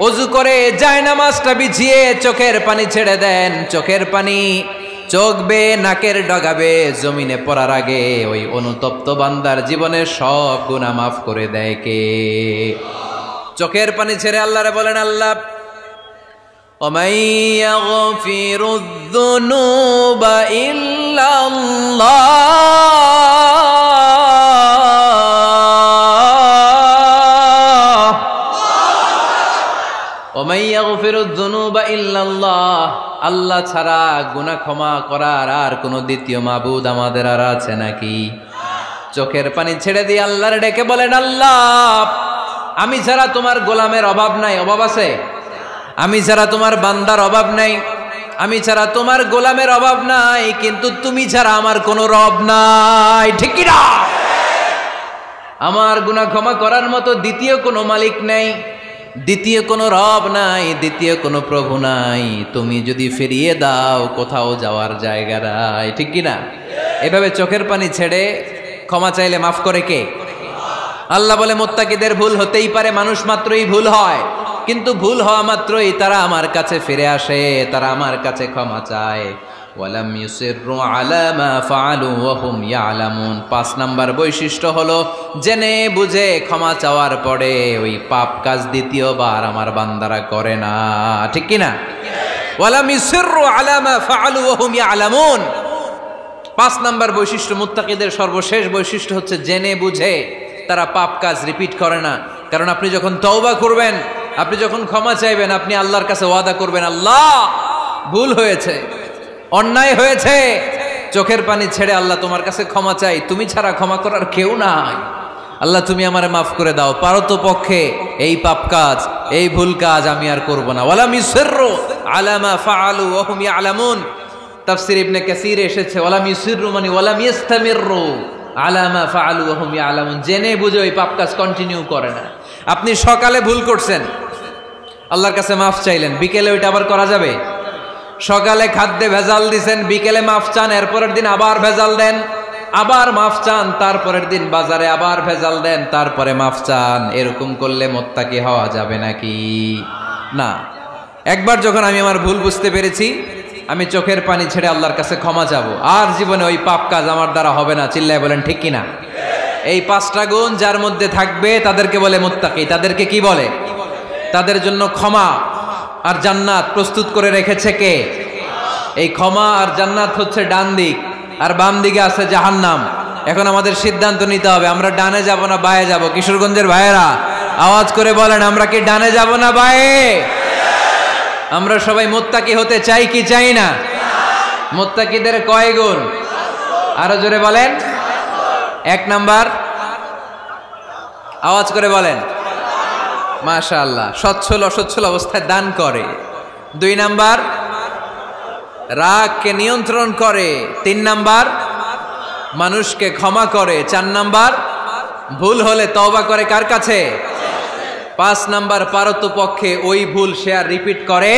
ওযু করে জায়নামাজটা বিছিয়ে চোখের পানি ছেড়ে দেন। চোখের পানি চোখ বেয়ে নাকের ডগাবে জমিনে পড়ার আগে ওই অনুতপ্ত বান্দার জীবনের সব গুনাহ মাফ করে দেয় কে? চোখের পানি ছেড়ে আল্লাহরে বলেন, আল্লাহ وَمَن يَغْفِرُ الذُّنُوبَ إِلَّا اللَّهُ وَمَن يَغْفِرُ الذُّنُوبَ إِلَّا اللَّهُ। আল্লাহ ছাড়া গুনাহ ক্ষমা করার আর কোনো দ্বিতীয় মাবুদ আমাদের আর আছে নাকি? চোখের পানি ছেড়ে দিয়ে আল্লাহরে ডেকে বলেন, আল্লাহ আমি ছাড়া তোমার গোলামের অভাব নাই। অভাব আছে? আমি ছাড়া তোমার বান্দার অভাব নাই, আমি ছাড়া তোমার গোলামের অভাব নাই, কিন্তু তুমি ছাড়া আমার কোনো রব নাই, ঠিক কি না? আমার গুনাহ ক্ষমা করার মতো দ্বিতীয় কোনো মালিক নাই, দ্বিতীয় কোনো রব নাই, দ্বিতীয় কোনো প্রভু নাই। তুমি যদি ফিরিয়ে দাও, কোথাও যাওয়ার জায়গা নাই, ঠিক কি না? এভাবে চোখের পানি ছেড়ে ক্ষমা চাইলে মাফ করে কে? আল্লাহ বলে, মুত্তাকিদের ভুল হতেই পারে, মানুষ মাত্রই ভুল হয়, কিন্তু ভুল হওয়া মাত্রই তারা আমার কাছে ফিরে আসে, তারা আমার কাছে ক্ষমা চায়। ওয়ালাম ইউসিররু আলা মা ফাআলু ওয়া হুম ইয়ালামুন। 5 নাম্বার বৈশিষ্ট্য হলো, জেনে বুঝে ক্ষমা চাওয়ার পরে ওই পাপ কাজ দ্বিতীয়বার আমার বান্দারা করে না, ঠিক কি না? ওয়ালাম ইউসিররু আলা মা ফাআলু ওয়া হুম ইয়ালামুন। 5 নাম্বার বৈশিষ্ট্য, মুত্তাকিদের সর্বশেষ বৈশিষ্ট্য হচ্ছে জেনে বুঝে তারা পাপ কাজ রিপিট করে না। কারণ আপনি যখন তওবা করবেন, আপনি যখন ক্ষমা চাইবেন, আপনি আল্লাহর কাছে ওয়াদা করবেন, আল্লাহ ভুল হয়েছে, অন্যায় হয়েছে, চোখের পানি ছেড়ে আল্লাহ তোমার কাছে ক্ষমা চাই, তুমি ছাড়া ক্ষমা করার কেউ নাই। আল্লাহ তুমি আমারে মাফ করে দাও, পারো তো পক্ষে এই পাপ কাজ, এই ভুল কাজ আমি আর করব না। ওয়ালাম ইউসিররু আলা মা ফাআলু ওয়া হুম ইয়ালামুন। তাফসীর ইবনে কাসীরে এসেছে, ওয়ালাম ইউসিররু মানে ওয়ালাম ইস্তামিররু আলা মা ফাআলু ওয়া হুম ইয়ালামুন। জেনে বুঝে ওই পাপ কাজ কন্টিনিউ করে না। আপনি সকালে ভুল করছেন, আল্লাহর কাছে মাফ চাইলেন, বিকেলে ওইটা আবার করা যাবে? সকালে খাদ্যে ভেজাল দিছেন, বিকেলে মাফ চান, এরপরের দিন আবার ভেজাল দেন, আবার মাফ চান, তারপরের দিন বাজারে আবার ভেজাল দেন, তারপরে মাফ চান। এরকম করলে মুত্তাকি হওয়া যাবে নাকি? না। একবার যখন আমি আমার ভুল বুঝতে পেরেছি, আমি চোখের পানি ছেড়ে আল্লাহর কাছে ক্ষমা চাবো। আর জীবনে ওই পাপ কাজ আমার দ্বারা হবে না। চিল্লায় বলেন ঠিক কিনা? এই 5টা গুণ যার মধ্যে থাকবে তাদেরকে বলে মুত্তাকি। তাদেরকে কি বলে? তাদের জন্য ক্ষমা আর জান্নাত প্রস্তুত করে রেখেছে কে? এই ক্ষমা আর জান্নাত হচ্ছে ডান দিক, আর বাম দিকে আছে জাহান্নাম। এখন আমাদের সিদ্ধান্ত নিতে হবে, আমরা ডানে যাব না বায়ে যাব। কিশোরগঞ্জের ভাইয়েরা আওয়াজ করে বলেন, আমরা কি ডানে যাব না বায়ে? আমরা সবাই মুত্তাকি হতে চাই কি চাই না? মুত্তাকিদের কয় গুণ? আরো জোরে বলেন। 1 নাম্বার, আওয়াজ করে বলেন। মাশাআল্লাহ, সচ্ছল অসচ্ছল অবস্থায় দান করে। 2 নাম্বার, রাগকে নিয়ন্ত্রণ করে। 3 নাম্বার, মানুষকে ক্ষমা করে। 4 নাম্বার, ভুল হলে তওবা করে কার কাছে? 5 নাম্বার, পারতপক্ষে ওই ভুল সে আর রিপিট করে